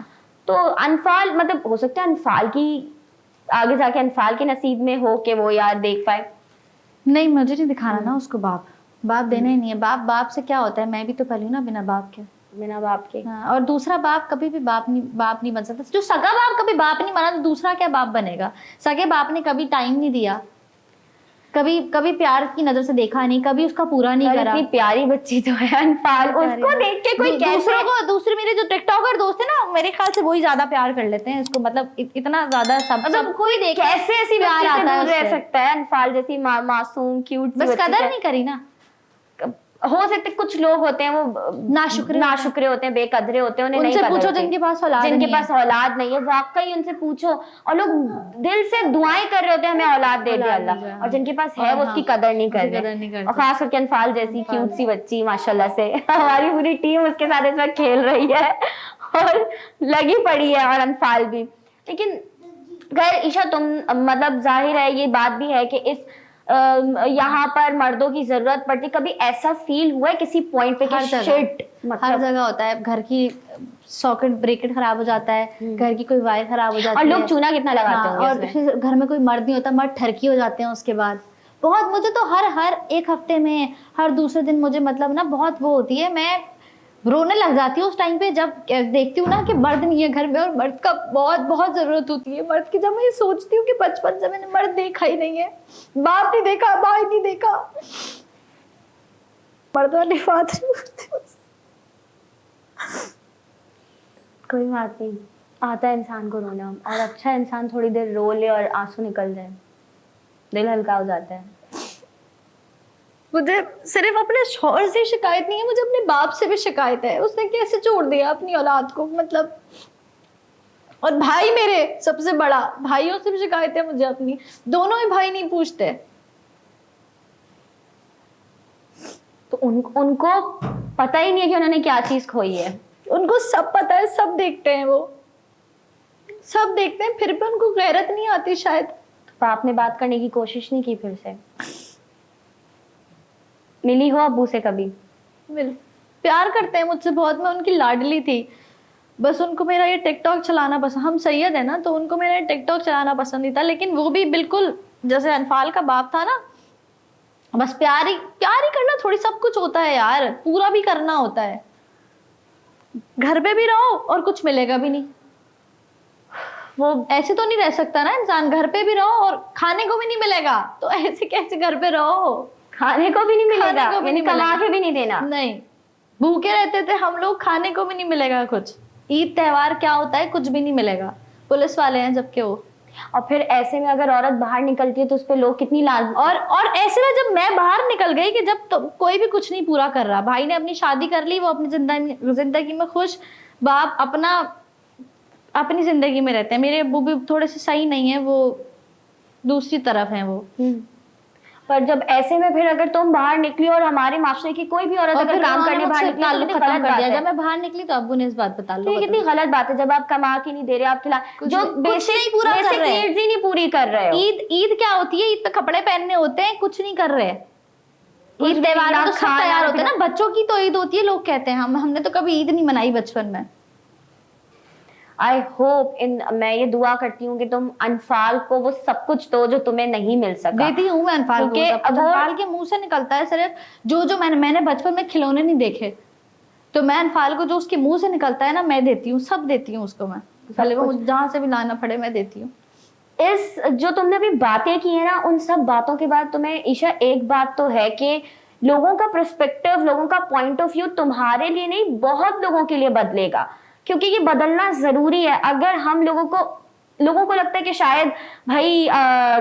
तो अनफाल मतलब हो सकता है अनफाल की आगे जाके अनफाल के नसीब में हो कि वो यार देख पाए। नहीं, मुझे नहीं दिखाना ना उसको बाप देना ही नहीं है। बाप से क्या होता है, मैं भी तो पली हूँ ना बिना बाप के। हाँ, और दूसरा बाप कभी भी बाप नहीं बन सकता। जो सगा बाप कभी बाप नहीं बना, तो दूसरा क्या बाप बनेगा? सगे बाप ने कभी टाइम नहीं दिया, कभी कभी प्यार की नजर से देखा नहीं, कभी उसका पूरा नहीं और करा। इतनी प्यारी बच्ची तो है अनफाल, उसको देख के कोई कैसे दूसरे मेरे जो टिकटॉकर दोस्त है ना, मेरे ख्याल से वही ज्यादा प्यार कर लेते हैं इसको, मतलब इतना ज्यादा सब कोई देख कैसे ऐसी प्यार बच्ची से आता है दूर रह उससे। सकता है अनफाल जैसी मासूम क्यूट सी बस बच्ची कदर से। नहीं करी ना। हो सकते कुछ लोग होते हैं वो नाशुक्रे होते हैं, बेकदरे होते हैं, उन्हें नहीं उनसे कदर पूछो होती। जिनके पास औलाद जिनके नहीं पास औलाद नहीं है, वाकई उनसे पूछो, और लोग दिल से दुआएं कर रहे होते हैं हमें औलाद दे दे अल्लाह, और जिनके पास है वो उसकी कदर नहीं कर रहे। और खास करके अनफाल जैसी क्यूट सी बच्ची माशाल्लाह से हमारी पूरी टीम उसके साथ इस वक्त खेल रही है और लगी पड़ी है, और अनफाल भी। लेकिन खैर ईशा, तुम मतलब जाहिर है ये बात भी है कि इस यहाँ पर मर्दों की जरूरत पड़ती, कभी ऐसा फील हुआ है किसी पॉइंट पे कि शिट, हर जगह होता है, घर की सॉकेट ब्रेकेट खराब हो जाता है, घर की कोई वायर खराब हो जाती और है, लोग चूना कितना लगाते होंगे और फिर घर में कोई मर्द नहीं होता, मर्द ठरकी हो जाते हैं उसके बाद। बहुत, मुझे तो हर एक हफ्ते में, हर दूसरे दिन मुझे मतलब ना बहुत वो होती है, मैं रोने लग जाती हूँ उस टाइम पे जब देखती हूँ ना कि मर्द नहीं है घर में, और मर्द का बहुत बहुत जरूरत होती है मर्द की। जब मैं ये सोचती हूँ कि बचपन से मैंने मर्द देखा ही नहीं है, बाप नहीं देखा, भाई नहीं देखा, मर्द वाली बात नहीं होती। कोई बात नहीं, आता है इंसान को रोना, और अच्छा इंसान थोड़ी देर रो ले और आंसू निकल जाए, दिल हल्का हो जाता है। मुझे सिर्फ अपने शौहर से शिकायत नहीं है, मुझे अपने बाप से भी शिकायत है, उसने कैसे छोड़ दिया अपनी औलाद को, मतलब। और भाई मेरे सबसे बड़ा, भाइयों से भी शिकायत है मुझे अपनी, दोनों ही भाई नहीं पूछते। तो उनको पता ही नहीं है कि उन्होंने क्या चीज खोई है। उनको सब पता है, सब देखते हैं, वो सब देखते हैं, फिर भी उनको गैरत नहीं आती शायद। तो आपने बात करने की कोशिश नहीं की फिर से? मिली हो अब्बू से कभी? प्यार करते हैं मुझसे बहुत, मैं उनकी लाडली थी, बस उनको मेरा ये टिकटॉक चलाना पसंद, हम सैयद है ना, तो उनको मेरा ये टिकटॉक चलाना पसंद नहीं था। लेकिन वो भी बिल्कुल जैसे अनफाल का बाप था ना, बस प्यार ही करना थोड़ी सब कुछ होता है यार, पूरा भी करना होता है। घर पे भी रहो और कुछ मिलेगा भी नहीं, वो ऐसे तो नहीं रह सकता ना इंसान, घर पे भी रहो और खाने को भी नहीं मिलेगा, तो ऐसे कैसे घर पे रहो, खाने को भी नहीं मिलेगा, खाने को भी नहीं कमा मिलेगा। के भी नहीं देना। नहीं, भूखे रहते थे हम लोग, खाने को भी नहीं मिलेगा कुछ। ईद त्योहार क्या होता है, कुछ भी नहीं मिलेगा, पुलिस वाले हैं जबकि वो। और फिर ऐसे में अगर औरत बाहर निकलती है तो उस पे लोग कितनी लाज। और ऐसे में जब मैं बाहर निकल गई कि जब तो कोई भी कुछ नहीं पूरा कर रहा, भाई ने अपनी शादी कर ली, वो अपनी जिंदगी में खुश, बाप अपनी जिंदगी में रहते हैं। मेरे अब्बू भी थोड़े से सही नहीं है, वो दूसरी तरफ है वो। पर जब ऐसे में फिर अगर तुम बाहर निकली और हमारे माशरे की कोई भी औरत अगर काम करने बाहर निकली तो कितनी गलत बात है। जब मैं बाहर निकली तो अब्बू ने इस बात बता तो ये कितनी गलत बात है, जब आप कमा के नहीं दे रहे, आप खिला जो बेसिक पूरा कर रहे हैं, नीड्स ही नहीं पूरी कर रहे हो। ईद क्या होती है, ईद पे कपड़े पहनने होते हैं, कुछ नहीं कर रहे। ईद त्योहार तो सब तैयार होते हैं ना, बच्चों की तो ईद होती है, लोग कहते हैं, हमने तो कभी ईद नहीं मनाई बचपन में। आई होप मैं ये दुआ करती हूँ कि तुम अनफाल को वो सब कुछ दो जो तुम्हें नहीं मिल सका। देती हूँ मैं अनफाल को, अनफाल के मुंह से निकलता है सिर्फ जो मैंने बचपन में खिलौने नहीं देखे, तो मैं अनफाल को जो उसके मुंह से निकलता है ना, मैं देती हूँ, सब देती हूँ उसको मैं, भले वो जहाँ से भी लाना पड़े मैं देती हूँ। इस जो तुमने अभी बातें की है ना, उन सब बातों के बाद तुम्हें ईशा एक बात तो है कि लोगों का पर्सपेक्टिव, लोगों का पॉइंट ऑफ व्यू तुम्हारे लिए नहीं बहुत लोगों के लिए बदलेगा, क्योंकि ये बदलना जरूरी है। अगर हम लोगों को लगता है कि शायद भाई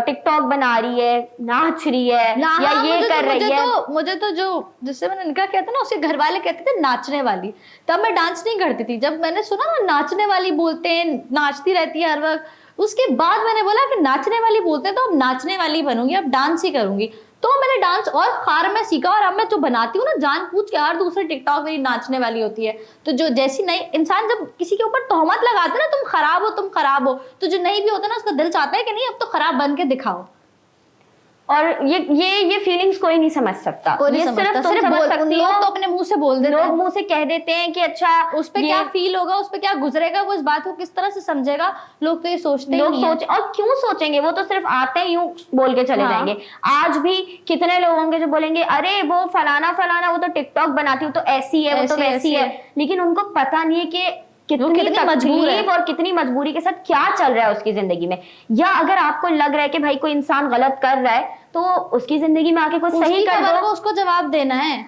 टिकटॉक बना रही है, नाच रही है या ये कर रही है, मुझे तो जो जिससे मैंने निकाह किया था ना, उसके घर वाले कहते थे नाचने वाली, तब मैं डांस नहीं करती थी। जब मैंने सुना ना नाचने वाली बोलते हैं, नाचती रहती है हर वक्त, उसके बाद मैंने बोला कि नाचने वाली बोलते हैं तो अब नाचने वाली बनूंगी, अब डांस ही करूंगी। तो मैंने डांस और खार में सीखा, और अब मैं जो बनाती हूँ ना जानबूझ के, हर दूसरे टिकटॉक मेरी नाचने वाली होती है। तो जो जैसी नई इंसान जब किसी के ऊपर तोहमत लगाते ना, तुम खराब हो, तो जो नहीं भी होता ना, उसका दिल चाहता है कि नहीं अब तो खराब बन के दिखाओ। और ये फीलिंग्स कोई नहीं समझ सकता, ये सिर्फ तुम समझ सकती हो, तो अपने मुंह से बोल देते हैं, लोग मुंह से कह देते हैं कि अच्छा उस पे क्या फील होगा, उस पे क्या गुजरेगा, वो इस बात को किस तरह से समझेगा, लोग तो ये सोचते लोग और क्यों सोचेंगे, वो तो सिर्फ आते हैं यूं बोल के चले जाएंगे। आज भी कितने लोग होंगे जो बोलेंगे अरे वो फलाना वो तो टिकटॉक बनाती, वो तो ऐसी है, वो तो वैसी है, लेकिन उनको पता नहीं है कि कितनी मजबूर है तकलीफ और कितनी मजबूरी के साथ क्या चल रहा है उसकी जिंदगी में। या अगर आपको लग रहा है कि भाई कोई इंसान गलत कर रहा है तो उसकी जिंदगी में आके कुछ सही कर खबर दो। को उसको जवाब देना है।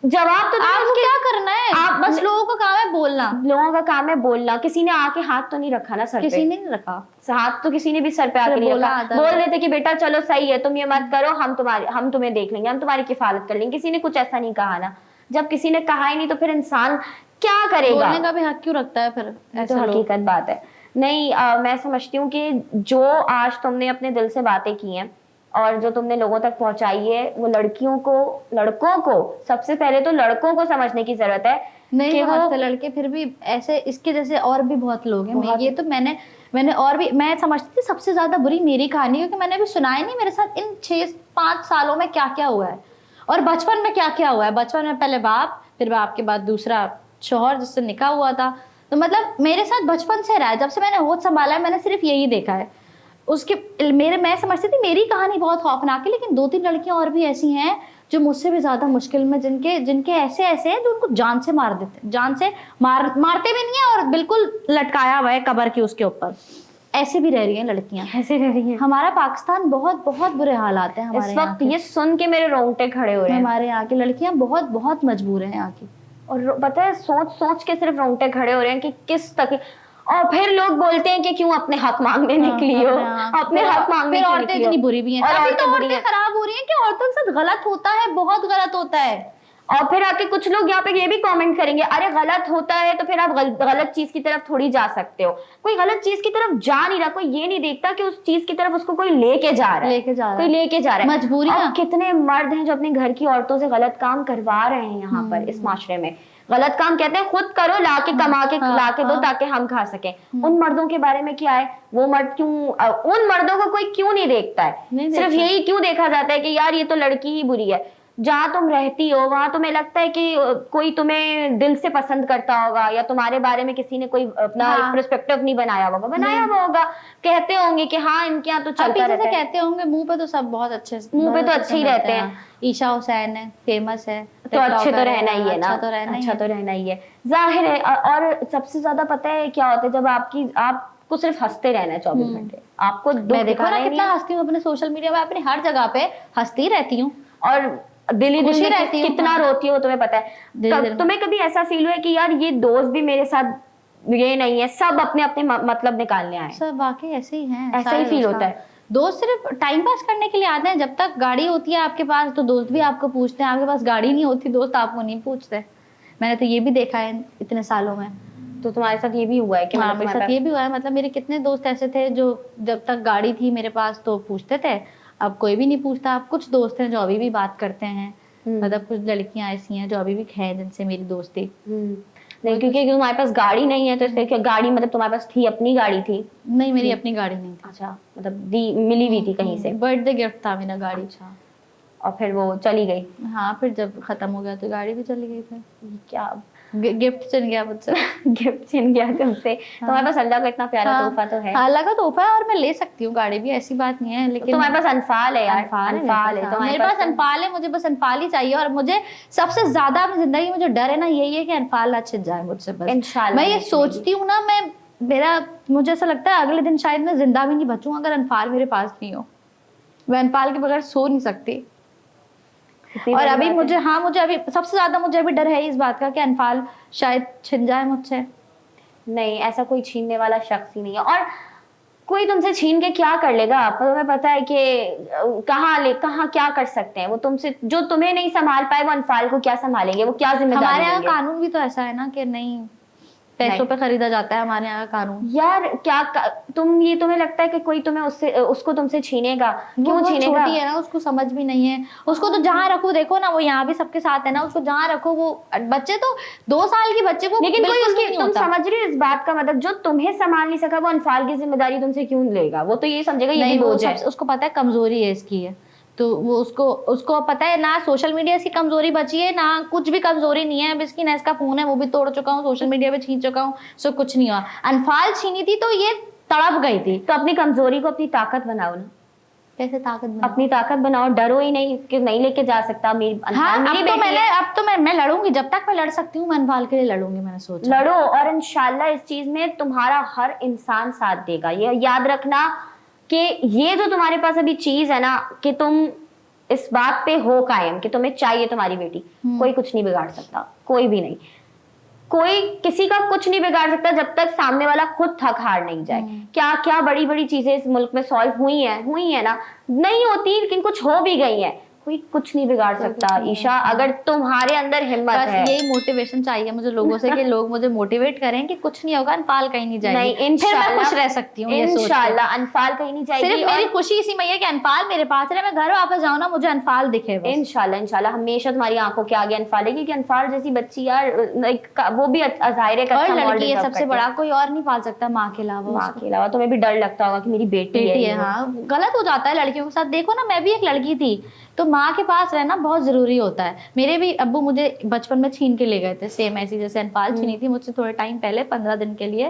जवाब तो आपको क्या करना है? आप बस लोगों का काम है बोलना। लोगों का काम है बोलना। किसी ने आके हाथ तो नहीं रखा ना सर पे, किसी ने नहीं रखा हाथ तो किसी ने भी सर पे आके नहीं बोला रखा। बोल रहे थे कि बेटा चलो सही है, तुम ये मत करो, हम तुम्हें देख लेंगे, हम तुम्हारी किफालत कर लेंगे। किसी ने कुछ ऐसा नहीं कहा ना। जब किसी ने कहा ही नहीं तो फिर इंसान क्या करेगा? बोलने का भी हक क्यों रखता है फिर? तो हकीकत बात है। नहीं मैं समझती हूँ कि जो आज तुमने अपने दिल से बातें की हैं और जो तुमने लोगों तक पहुंचाई है, वो लड़कों को सबसे पहले तो लड़कों को समझने की जरूरत है। नहीं कि समझते लड़के, फिर भी ऐसे इसके जैसे और भी बहुत लोग हैं। ये तो मैंने और भी, मैं समझती थी सबसे ज्यादा बुरी मेरी कहानी, क्योंकि मैंने अभी सुना ही नहीं मेरे साथ इन 6-5 सालों में क्या क्या हुआ है और बचपन में क्या क्या हुआ है। बचपन में पहले बाप, फिर बाप के बाद दूसरा शौहर जिससे निकाह हुआ था। तो मतलब मेरे साथ बचपन से रहा है, जब से मैंने होश संभाला है मैंने सिर्फ यही देखा है। मैं समझती थी मेरी कहानी बहुत खौफनाक है, लेकिन 2-3 लड़कियां और भी ऐसी हैं जो मुझसे भी ज्यादा मुश्किल में, जिनके ऐसे हैं जो उनको जान से मार देते, जान से मारते भी नहीं है और बिल्कुल लटकाया हुआ है कब्र की उसके ऊपर। ऐसे भी रह रही हैं लड़कियां, ऐसे रह रही हैं। हमारा पाकिस्तान बहुत बहुत बुरे हालात हैं हमारे इस वक्त। ये सुन के मेरे रोंगटे खड़े हो रहे हैं। हमारे यहाँ की लड़कियां बहुत बहुत मजबूर हैं यहाँ की। और पता है सोच के सिर्फ रोंगटे खड़े हो रहे हैं कि किस तक। और फिर लोग बोलते हैं कि क्यों अपने हक मांगने निकली हो, अपने हक मांगने फिर औरतें इतनी बुरी भी हैं। और अभी तो औरतें खराब हो रही हैं कि औरतों के साथ गलत होता है, बहुत गलत होता है। और फिर आके कुछ लोग यहाँ पे ये भी कमेंट करेंगे, अरे गलत होता है तो फिर आप गलत चीज की तरफ थोड़ी जा सकते हो। कोई गलत चीज की तरफ जा नहीं रहा, कोई ये नहीं देखता कि उस चीज की तरफ उसको कोई लेके जा रहा है, कोई लेके जा रहा है। मजबूरी। और कितने मर्द हैं जो अपने घर की औरतों से गलत काम करवा रहे हैं यहाँ पर इस माशरे में। गलत काम कहते हैं खुद करो, लाके कमा के लाके दो ताकि हम खा सकें। उन मर्दों के बारे में क्या है? वो मर्द क्यों, उन मर्दों को कोई क्यों नहीं देखता है? सिर्फ यही क्यों देखा जाता है कि यार ये तो लड़की ही बुरी है। जहां तुम रहती हो वहां तुम्हें लगता है कि कोई तुम्हें दिल से पसंद करता होगा, या तुम्हारे बारे में किसी ने कोई अपना पर्सपेक्टिव नहीं बनाया होगा। कहते होंगे कि हाँ इनके यहाँ तो चलता रहता है। कहते होंगे, मुंह पे तो सब बहुत अच्छे, मुंह पे तो अच्छे ही रहते हैं। ईशा हुसैन है, फेमस है, तो अच्छे तो रहना ही है ना, अच्छा तो रहना ही है, जाहिर है। और सबसे ज्यादा पता है क्या होता है, जब आपको सिर्फ हंसते रहना है 24 घंटे, आपको मैं देखो ना कितना हंसती हूँ अपने सोशल मीडिया में, अपनी हर जगह पे हंसती रहती हूँ और दिल में कितना रोती हो तुम्हें पता है। तुम्हें कभी ऐसा फील हुआ है कि यार ये दोस्त भी मेरे साथ ये नहीं है, सब अपने अपने मतलब निकालने आए? सब वाकई ऐसे ही हैं, ऐसा ही फील होता है। दोस्त सिर्फ टाइम पास करने के लिए आते हैं। जब तक गाड़ी होती है आपके पास तो दोस्त भी आपको पूछते हैं, आपके पास गाड़ी नहीं होती दोस्त आपको नहीं पूछते। मैंने तो ये भी देखा है इतने सालों में। तो तुम्हारे साथ ये भी हुआ है कि? हाँ, मेरे साथ ये भी हुआ है। मतलब मेरे कितने दोस्त ऐसे थे जो जब तक गाड़ी थी मेरे पास तो पूछते थे, अब कोई भी नहीं पूछता। अब कुछ दोस्त हैं जो अभी भी बात करते हैं, मतलब कुछ लड़कियां ऐसी हैं जो अभी भी हैं जिनसे मेरी दोस्ती। नहीं क्योंकि तुम्हारे पास गाड़ी नहीं है तो इसलिए। गाड़ी मतलब तुम्हारे पास थी, अपनी गाड़ी थी? नहीं, मेरी अपनी गाड़ी नहीं थी। अच्छा, मतलब मिली हुई थी कहीं से? बर्थडे गिफ्ट था मेरा गाड़ी। अच्छा, और फिर वो चली गई? हाँ, फिर जब खत्म हो गया तो गाड़ी भी चली गई। फिर क्या गिफ्ट छिन गया मुझसे। गिफ्ट छिन गया तुमसे? तुम्हारे पास अल्लाह का इतना प्यारा तोहफा तो है। अल्लाह का तोहफा है और मैं ले सकती हूँ गाड़ी भी, ऐसी बात नहीं है। लेकिन तुम्हारे पास अनफाल है यार। अनफाल है मेरे पास, अनफाल है। मुझे बस अनफाल ही चाहिए। और मुझे सबसे ज्यादा अपनी जिंदगी में जो डर है ना, यही है कि अनफाल ना छिन जाए मुझसे। बस इंशाल्लाह मैं ये सोचती हूँ ना, मुझे ऐसा लगता है अगले दिन शायद मैं जिंदा भी नहीं बचूं अगर अनफाल मेरे पास नहीं हो। मैं अनफाल के बगैर सो नहीं सकती। और अभी मुझे अभी सबसे ज्यादा मुझे अभी डर है इस बात का कि अनफाल शायद छिन जाए मुझसे। नहीं, ऐसा कोई छीनने वाला शख्स ही नहीं है। और कोई तुमसे छीन के क्या कर लेगा? तुम्हें पता है कि कहाँ क्या कर सकते हैं वो तुमसे। जो तुम्हें नहीं संभाल पाए वो अनफाल को क्या संभालेंगे, वो क्या जिम्मेदारी? हमारे यहाँ कानून भी तो ऐसा है ना कि नहीं, पैसों पे खरीदा जाता है हमारे यहाँ कानून। यार क्या तुम्हें लगता है कि कोई उसको तुमसे छीनेगा? क्यों छीनेगा? छोटी है ना, उसको समझ भी नहीं है। उसको तो जहाँ रखो, देखो ना वो यहाँ भी सबके साथ है ना, उसको जहाँ रखो वो बच्चे तो 2 साल के बच्चे को, लेकिन कोई उसकी, तुम समझ रही हो इस बात का मतलब? जो तुम्हें संभाल नहीं सका वो अनफाल की जिम्मेदारी तुमसे क्यों लेगा? वो तो ये समझेगा ये बोझ है। उसको पता है कमजोरी है इसकी है, तो वो उसको पता है ना सोशल मीडिया इसकी कमजोरी बची है ना, कुछ भी कमजोरी नहीं है। अब इसकी ना इसका फोन है वो भी तोड़ चुका हूँ, सोशल मीडिया पे छीन चुका हूँ, सो कुछ नहीं हुआ। अनफाल छीनी थी तो ये तड़प गई थी। तो अपनी कमजोरी को अपनी ताकत बनाओ ना। कैसे ताकत बनाऊं? अपनी ताकत बनाओ, डरो ही नहीं कि नहीं लेके जा सकता। मेरी हाँ, मेरी अब तो बेटी है। मैं लड़ूंगी, जब तक मैं लड़ सकती हूँ मैं अनफाल के लिए लड़ूंगी, मैंने सोचा। लड़ो, और इंशाल्लाह इस चीज में तुम्हारा हर इंसान साथ देगा। ये याद रखना कि ये जो तुम्हारे पास अभी चीज है ना, कि तुम इस बात पे हो कायम कि तुम्हें चाहिए तुम्हारी बेटी, कोई कुछ नहीं बिगाड़ सकता, कोई भी नहीं। कोई किसी का कुछ नहीं बिगाड़ सकता जब तक सामने वाला खुद थक हार नहीं जाए। क्या क्या बड़ी बड़ी चीजें इस मुल्क में सॉल्व हुई है ना, नहीं होती लेकिन कुछ हो भी गई है। कोई कुछ नहीं बिगाड़ सकता ईशा, अगर तुम्हारे अंदर हिम्मत बस है। यही मोटिवेशन चाहिए मुझे लोगों से कि लोग मुझे मोटिवेट करें कि कुछ नहीं होगा, अनफाल कहीं नहीं जाएगी। नहीं, फिर मैं इंशाल्लाह खुश रह सकती हूँ ये सोच के। इंशाल्लाह अनफाल कहीं नहीं जाएगी। सिर्फ मेरी खुशी इसी में है कि अनफाल मेरे पास है, मैं घर वापस जाऊँ ना, मुझे अनफाल दिखे बस। इंशाल्लाह हमेशा तुम्हारी आंखों के आगे अनफाल है, क्योंकि अनफाल जैसी बच्ची यार, वो भी ज़ाहिर है और लड़की है सबसे बड़ा, कोई और नहीं पाल सकता माँ के अलावा। माँ के अलावा तुम्हें भी डर लगता होगा कि मेरी बेटी है। हाँ, गलत हो जाता है लड़कियों के साथ। देखो ना, मैं भी एक लड़की थी, तो माँ के पास रहना बहुत जरूरी होता है। मेरे भी अब्बू मुझे बचपन में छीन के ले गए थे, सेम ऐसी जैसे अनफाल छीनी थी मुझसे थोड़े टाइम पहले, 15 दिन के लिए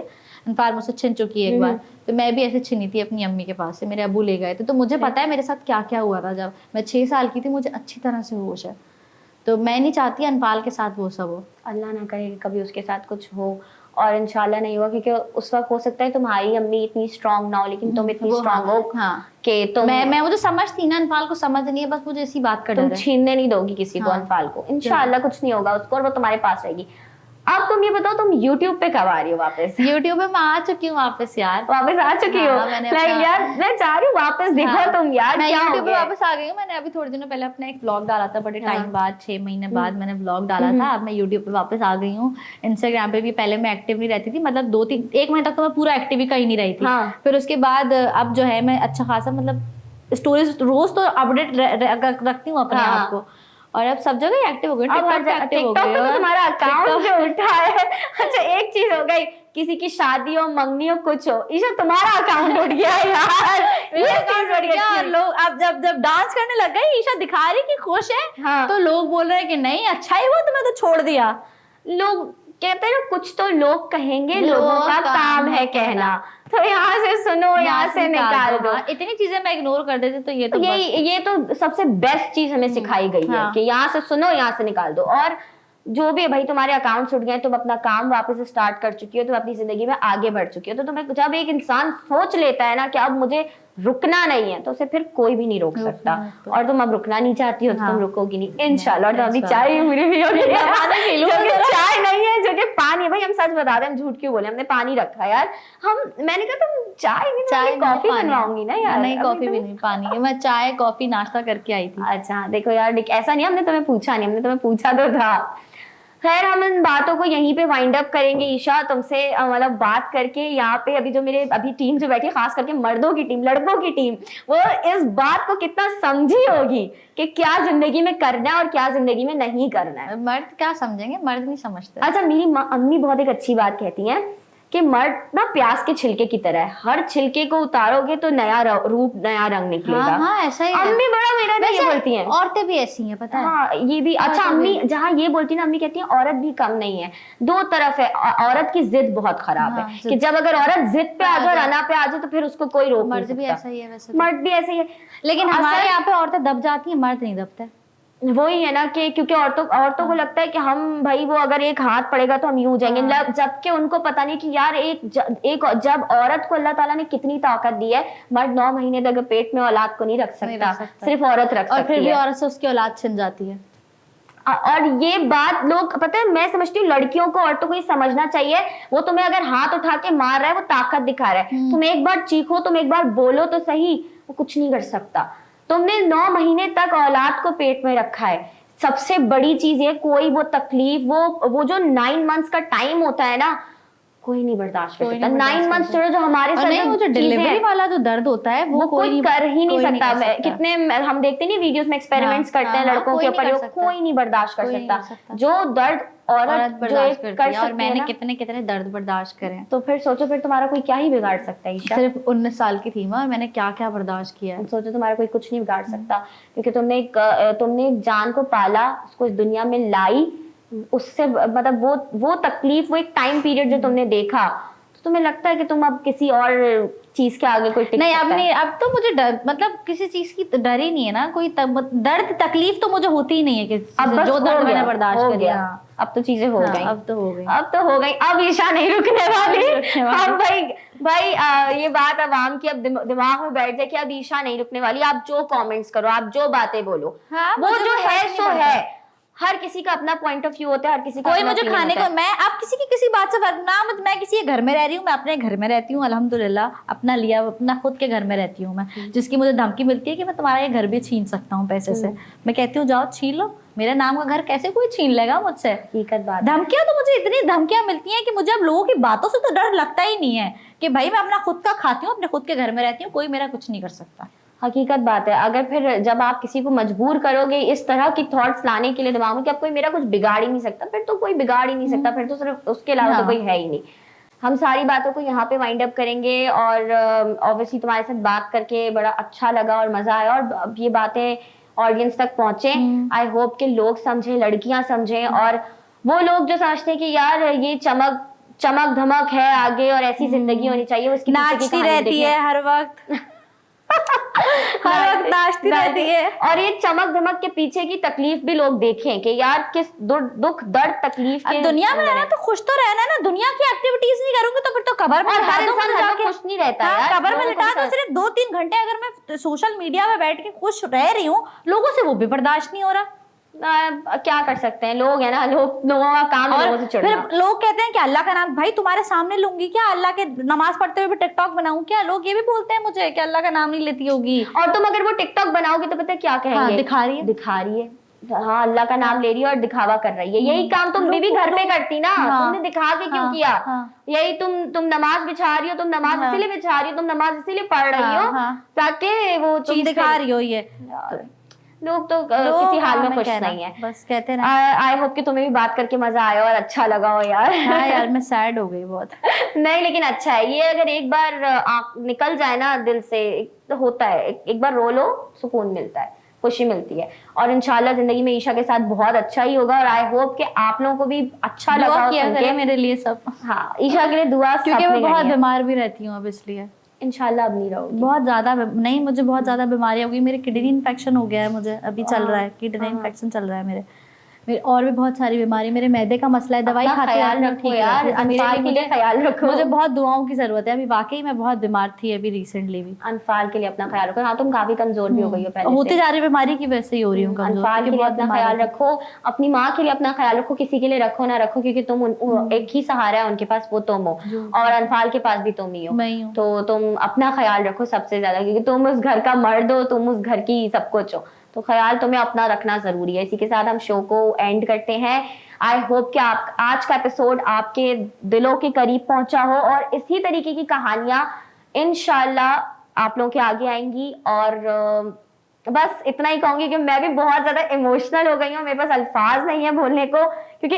अनफाल मुझसे छिन चुकी है एक बार। तो मैं भी ऐसे छिनी थी अपनी अम्मी के पास से, मेरे अब्बू ले गए थे। तो मुझे पता है मेरे साथ क्या क्या हुआ था। जब मैं 6 साल की थी, मुझे अच्छी तरह से होश है। तो मैं नहीं चाहती अनफाल के साथ वो सब हो। अल्लाह ना करे कि कभी उसके साथ कुछ हो, और इंशाल्लाह नहीं होगा, क्योंकि उस वक्त हो सकता है तुम्हारी अम्मी इतनी स्ट्रांग ना हो, लेकिन तुम इतनी स्ट्रांग हो कि तुम। मैं मुझे समझती ना, अनफाल को समझ नहीं है, बस मुझे इसी बात का डर है। तुम छीनने नहीं दोगी किसी को अनफाल को, इंशाल्लाह कुछ नहीं होगा उसको, और वो तुम्हारे पास रहेगी। अब तुम ये बताओ, तुम YouTube पे कब आ रही हो वापस? YouTube पे मैं आ चुकी हूँ वापस यार। वापस आ चुकी हो? यार मैं चाह रही हूँ वापस देखो तुम यार, मैं क्या हो YouTube पे गया? वापस आ गई हूँ। मैंने अभी थोड़े दिनों पहले अपना एक व्लॉग डाला था, बड़े टाइम बाद, 6 महीने बाद मैंने व्लॉग डाला था। अब मैं YouTube पे वापस आ गई हूँ। Instagram पे भी पहले मैं एक्टिव नहीं रहती थी, मतलब 1 महीने तक तो मैं पूरा एक्टिव ही कहीं नहीं रही थी। फिर उसके बाद अब जो है मैं अच्छा खासा, मतलब स्टोरीज रोज तो अपडेट रखती हूँ अपने आप को, और अब सब जगह एक्टिव हो गई। टिकटॉक पे तो तुम्हारा अकाउंट जो उठा है। अच्छा एक चीज हो गई, किसी की शादी हो, मंगनी हो, कुछ हो, ईशा तुम्हारा अकाउंट उठ गया यार। ये अकाउंट उठ गया, और लोग अब जब डांस करने लग गई, ईशा दिखा रही कि खुश है, तो लोग बोल रहे हैं कि नहीं अच्छा ही हुआ तुम्हें तो छोड़ दिया। लोग कहते हैं ना, कुछ तो लोग कहेंगे, लोगों का काम है कहना, तो यहाँ से सुनो, यहाँ से निकाल दो। इतनी चीजें मैं इग्नोर कर देती, तो ये तो सबसे बेस्ट चीज हमें सिखाई गई है कि यहाँ से सुनो, यहाँ से निकाल दो। और जो भी भाई तुम्हारे अकाउंट्स उठ गए, तुम अपना काम वापस स्टार्ट कर चुकी हो, तुम अपनी जिंदगी में आगे बढ़ चुकी हो, तो तुम्हें जब एक इंसान सोच लेता है ना कि अब मुझे रुकना नहीं है, तो उसे फिर कोई भी नहीं रोक सकता। और तुम अब रुकना नहीं चाहती हो, तो तुम रुकोगी नहीं इंशाल्लाह। तो अभी चाय मेरी भी होगी, चाय नहीं है जो कि पानी है। भाई हम सच बता दें, हम झूठ क्यों बोले, हमने पानी रखा यार। मैंने कहा तुम चाय नहीं, कॉफी बनवाऊंगी ना यार। नहीं, कॉफी भी नहीं, पानी। मैं चाय कॉफी नाश्ता करके आई थी। अच्छा देखो यार, ऐसा नहीं, हमने तुम्हें पूछा नहीं, हमने तुम्हें पूछा तो था। खैर हम इन बातों को यहीं पे वाइंड अप करेंगे ईशा, तुमसे मतलब बात करके। यहाँ पे अभी जो मेरे अभी टीम जो बैठी है, खास करके मर्दों की टीम, लड़कों की टीम, वो इस बात को कितना समझी होगी कि क्या जिंदगी में करना है और क्या जिंदगी में नहीं करना है। मर्द क्या समझेंगे, मर्द नहीं समझते। अच्छा मेरी अम्मी बहुत एक अच्छी बात कहती हैं कि मर्द ना प्याज के छिलके की तरह है, हर छिलके को उतारोगे तो नया रूप, नया रंग निकलेगा। हाँ, ऐसा ही अम्मी बड़ा मेरा ये बोलती हैं। औरतें भी ऐसी हैं, पता है। हाँ ये भी। अच्छा अम्मी जहाँ ये बोलती है ना, अम्मी कहती है औरत भी कम नहीं है, दो तरफ है। औरत की जिद बहुत खराब है कि जब अगर औरत जिद पे आ जाए, रना पे आ जाए, तो फिर उसको कोई रोक नहीं सकता। मर्द भी ऐसा ही है वैसे। मर्द भी ऐसे ही है, लेकिन हमारे यहाँ पे औरतें दब जाती हैं, मर्द नहीं दबते। वही है ना कि क्योंकि औरतों को लगता है कि हम भाई वो अगर एक हाथ पड़ेगा तो हम यूं जाएंगे, जबकि उनको पता नहीं कि यार जब औरत को अल्लाह ताला ने कितनी ताकत दी है। मर्द 9 महीने तक पेट में औलाद को नहीं रख सकता, सिर्फ औरत रख सकती है, और फिर भी औरत से उसकी औलाद छिन जाती है। और ये बात लोग, पता है मैं समझती हूँ लड़कियों को, औरतों को ये समझना चाहिए, वो तुम्हें अगर हाथ उठा के मार रहा है, वो ताकत दिखा रहा है। तुम एक बार चीखो, तुम एक बार बोलो तो सही, वो कुछ नहीं कर सकता। तुमने 9 महीने तक औलाद को पेट में रखा है। सबसे बड़ी चीज है, कोई वो तकलीफ, वो जो 9 मंथ्स का टाइम होता है ना, कोई नहीं बर्दाश्त कर सकता। 9 मंथ्स जो हमारे साथ वो जो डिलीवरी वाला जो दर्द होता है, वो कोई कर ही नहीं सकता। कितने हम देखते नहीं वीडियोस में एक्सपेरिमेंट्स करते हैं लड़कों के ऊपर, कोई नहीं बर्दाश्त कर सकता जो दर्द औरत बर्दाश्त करती है। और मैंने कितने दर्द बर्दाश्त करे। तो फिर सोचो, फिर तुम्हारा कोई क्या ही बिगाड़ सकता है ईशा। सिर्फ 19 साल की थी मैं, और मैंने क्या क्या बर्दाश्त किया है। सोचो तुम्हारा कोई कुछ नहीं बिगाड़ सकता, क्योंकि तुमने एक जान को पाला, उसको इस दुनिया में लाई, उससे मतलब वो तकलीफ, वो एक टाइम पीरियड जो तुमने देखा, तो तुम्हें लगता है कि तुम अब किसी और चीज के आगे कोई टिक नहीं, अब सकता है? नहीं, अब तो मुझे डर, मतलब किसी चीज की डर ही नहीं है ना, कोई दर्द तकलीफ तो मुझे होती ही नहीं है किसी अब से, बस जो हो दर्द गया, मैंने बर्दाश्त हो कर गया। लिया। अब तो चीजें हो हाँ, गई, अब तो हो गई। अब तो हो गई। अब ईशा नहीं रुकने वाली। अब भाई ये बात अवाम की अब दिमाग में बैठ जाए कि अब ईशा नहीं रुकने वाली। आप जो कमेंट्स करो, आप जो बातें बोलो, हाँ, वो मुझे जो फर्क है नहीं सो पड़ता। है। हर किसी का अपना पॉइंट ऑफ व्यू होता है, हर किसी का कोई अपना मुझे opinion खाने होता को, है। मैं अब किसी की किसी बात से फर्क ना, मैं किसी के घर में रह रही हूँ, मैं अपने घर में रहती हूँ अल्हम्दुलिल्लाह, अपना लिया, अपना खुद के घर में रहती हूँ मैं। जिसकी मुझे धमकी मिलती है कि मैं तुम्हारा ये घर भी छीन सकता हूँ पैसे से, मैं कहती हूँ जाओ छीन लो, मेरे नाम का घर कैसे कोई छीन लेगा मुझसे। हकीकत बात है। धमकियां तो मुझे इतनी धमकियां मिलती हैं कि मुझे अब लोगों की बातों से तो डर लगता ही नहीं है कि भाई मैं अपना खुद का खाती हूँ, अपने खुद के घर में रहती हूँ, कोई मेरा कुछ नहीं कर सकता। हकीकत बात है। अगर फिर जब आप किसी को मजबूर करोगे इस तरह की थॉट्स लाने के लिए दिमाग में कि अब कोई मेरा कुछ बिगाड़ ही नहीं सकता, फिर तो कोई बिगाड़ ही नहीं सकता, फिर तो सिर्फ उसके अलावा तो हाँ। कोई है ही नहीं। हम सारी बातों को यहाँ पे वाइंड अप करेंगे और ऑब्वियसली तुम्हारे साथ बात करके बड़ा अच्छा लगा और मजा आया, और अब ये बातें ऑडियंस तक पहुंचे। आई होप कि लोग समझे, लड़कियां समझे, और वो लोग जो समझते हैं कि यार ये चमक धमक है आगे और ऐसी जिंदगी होनी चाहिए, उसकी पीछे की नाचती कहानी रहती देखें। है हर वक्त, हर वक्त नाचती रहती है। और ये चमक धमक के पीछे की तकलीफ भी लोग देखें कि यार किस दुख दर्द तकलीफ के अब दुनिया में अंदर रहना है। तो खुश तो रहना है ना, दुनिया की एक्टिविटीज नहीं करूंगी तो फिर तो कब्र में और लिटा हर दो इंसान मुझे घर में जाके। खुश नहीं रहता हाँ, यार, कब्र में लोगों को लिटा दो, भी सिर्फ 2-3 घंटे अगर मैं सोशल मीडिया में बैठ के खुश रह रही हूँ, लोगों से वो भी बर्दाश्त नहीं हो रहा। क्या कर सकते हैं, लोग है ना, लोगों का काम है और लोगों से चिढ़ना। फिर लोग कहते हैं कि अल्लाह का नाम, भाई तुम्हारे सामने लूंगी क्या, अल्लाह के नमाज पढ़ते हुए भी टिकटॉक बनाऊं क्या? लोग ये भी बोलते हैं मुझे कि अल्लाह का नाम नहीं लेती होगी। और तुम अगर वो टिकटॉक बनाओगे तो पता है क्या कहेंगे? हाँ, दिखा रही है। दिखा रही है, हाँ, अल्लाह का नाम ले रही है और दिखावा कर रही है। यही काम तुम भी घर पे करती ना, हाँ, तुमने दिखा के क्यों हाँ, किया? हाँ। यही तुम नमाज बिछा रही हो, तुम नमाज हाँ। इसीलिए बिछा रही हो, तुम नमाज इसीलिए पढ़ रही हाँ, हो हाँ। ताकि वो तुम चीज दिखा रही हो ये। लोग तो किसी हाल में खुश कहना, नहीं है। बस कहते ना। आई होप कि तुम्हें भी बात करके मजा आया और अच्छा लगा हो यार। हाँ यार, मैं सैड हो गई बहुत। नहीं लेकिन अच्छा है ये, अगर एक बार निकल जाए ना दिल से, तो होता है, एक बार रो लो, सुकून मिलता है, खुशी मिलती है, और इंशाल्लाह जिंदगी में ईशा के साथ बहुत अच्छा ही होगा। और आई होप कि आप लोगों को भी अच्छा लगा दुआ हो किया सुन करें के। मेरे लिए सब, हाँ, ईशा के लिए दुआ क्योंकि मैं सबने बहुत करनी है। बीमार भी रहती हूँ अब, इसलिए इंशाल्लाह अब नहीं रहोगी। बहुत ज्यादा नहीं, मुझे बहुत ज्यादा बीमारी हो गई, मेरे किडनी इन्फेक्शन हो गया है, मुझे अभी चल रहा है, किडनी इन्फेक्शन चल रहा है मेरे और भी बहुत सारी बीमारी, मेरे मैदे का मसला है, दवाई अपना खाते ख्याल रहती हूँ, रखो ठीक यार, रहती हूँ। तो अनफाल के लिए ख्याल रखो। मुझे बहुत दुआओं की जरूरत है, अभी वाकई मैं बहुत बीमार थी अभी रिसेंटली भी। अनफाल के लिए अपना ख्याल रखो। हाँ, तुम काफी कमजोर भी हो गई हो पहले होते से। जा रही बीमारी की वजह से ही हो रही हूँ कमजोर, अनफाल क्योंकि के लिए बहुत अपना बीमार ख्याल हूँ। रखो, अपनी माँ के लिए अपना ख्याल रखो, किसी के लिए रखो ना रखो, क्योंकि तुम एक ही सहारा है उनके पास, वो तुम हो, और अनफाल के पास भी तुम ही हो। मैं ही हूँ। तो तुम अपना ख्याल रखो सबसे ज्यादा, क्योंकि तुम उस घर का मर्द हो, तुम उस घर की सब कुछ हो, तो ख्याल तुम्हें अपना रखना जरूरी है। इसी के साथ हम शो को एंड करते हैं। आई होप कि आप आज का एपिसोड आपके दिलों के करीब पहुंचा हो, और इसी तरीके की कहानियां इंशाल्लाह आप लोगों के आगे आएंगी। और बस इतना ही कहूंगी कि मैं भी बहुत ज्यादा इमोशनल हो गई हूँ, मेरे पास अल्फाज नहीं है बोलने को, क्योंकि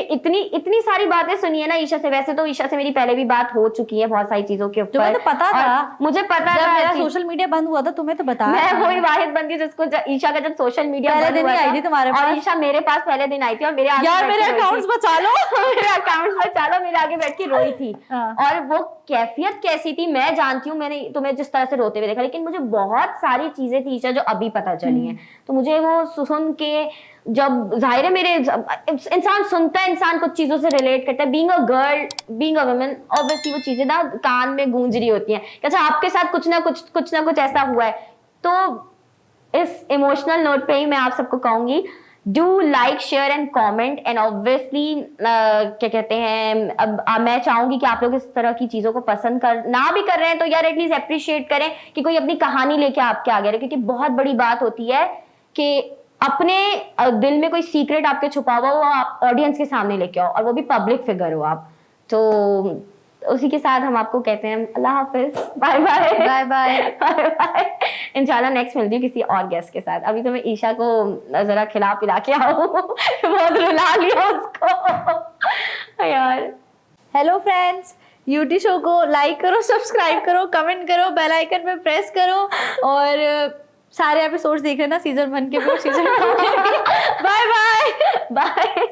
इतनी सारी बातें सुनी है ना ईशा से। वैसे तो ईशा से मेरी पहले भी बात हो चुकी है बहुत सारी चीजों के ऊपर, तुम्हें तो पता था, मुझे पता जब था मेरा सोशल मीडिया बंद हुआ था तुम्हें तो बताया मैं था। वही वाहिद बंदी जिसको ईशा का जब सोशल मीडिया पहले बंद दिन हुआ ही आई था, थी तुम्हारे और पास। ईशा मेरे पास पहले दिन आई थी और मेरे आगे यार बैठ मेरे के रोई अकाउंट्स थी। बचा लो। मेरे अकाउंट्स बचा लो, मेरे आगे बैठ के रोई थी। हाँ। और वो कैफियत कैसी थी मैं जानती हूँ, मैंने तुम्हें जिस तरह से रोते हुए देखा, लेकिन मुझे बहुत सारी चीजें थी ईशा जो अभी पता चली हैं। तो मुझे वो सुन के, जब जाहिर है मेरे इंसान सुनता है, इंसान कुछ चीजों से रिलेट करता है, being a girl, being a woman, obviously वो चीजें ना कान में गूंज रही होती हैं कि अच्छा आपके साथ कुछ ना कुछ ऐसा हुआ है। तो इस इमोशनल नोट पे ही मैं आप सबको कहूंगी, do like share and comment, and obviously क्या कहते हैं, अब मैं चाहूंगी कि आप लोग इस तरह की चीजों को पसंद कर ना भी कर रहे हैं तो यार एटलीस्ट अप्रिशिएट करें कि कोई अपनी कहानी लेके आपके आगे रहे, क्योंकि बहुत बड़ी बात होती है कि अपने दिल में कोई सीक्रेट आपके छुपा हुआ हो, आप ऑडियंस के सामने लेके आओ, और वो भी पब्लिक फिगर हो आप। तो उसी के साथ हम आपको कहते हैं अल्लाह हाफिज, bye bye bye bye bye bye. इंशाल्लाह नेक्स्ट मिलती हूँ किसी और गेस्ट के साथ। अभी तो मैं ईशा को जरा खिला पिला के आऊँ, बहुत रुला लिया उसको यार। हेलो फ्रेंड्स, यूटी शो को लाइक करो, सब्सक्राइब करो, कमेंट करो, बेल आइकन पे प्रेस करो, और सारे एपिसोड्स देख लेना सीजन 1 के भी, सीजन 2 के भी। Bye bye bye.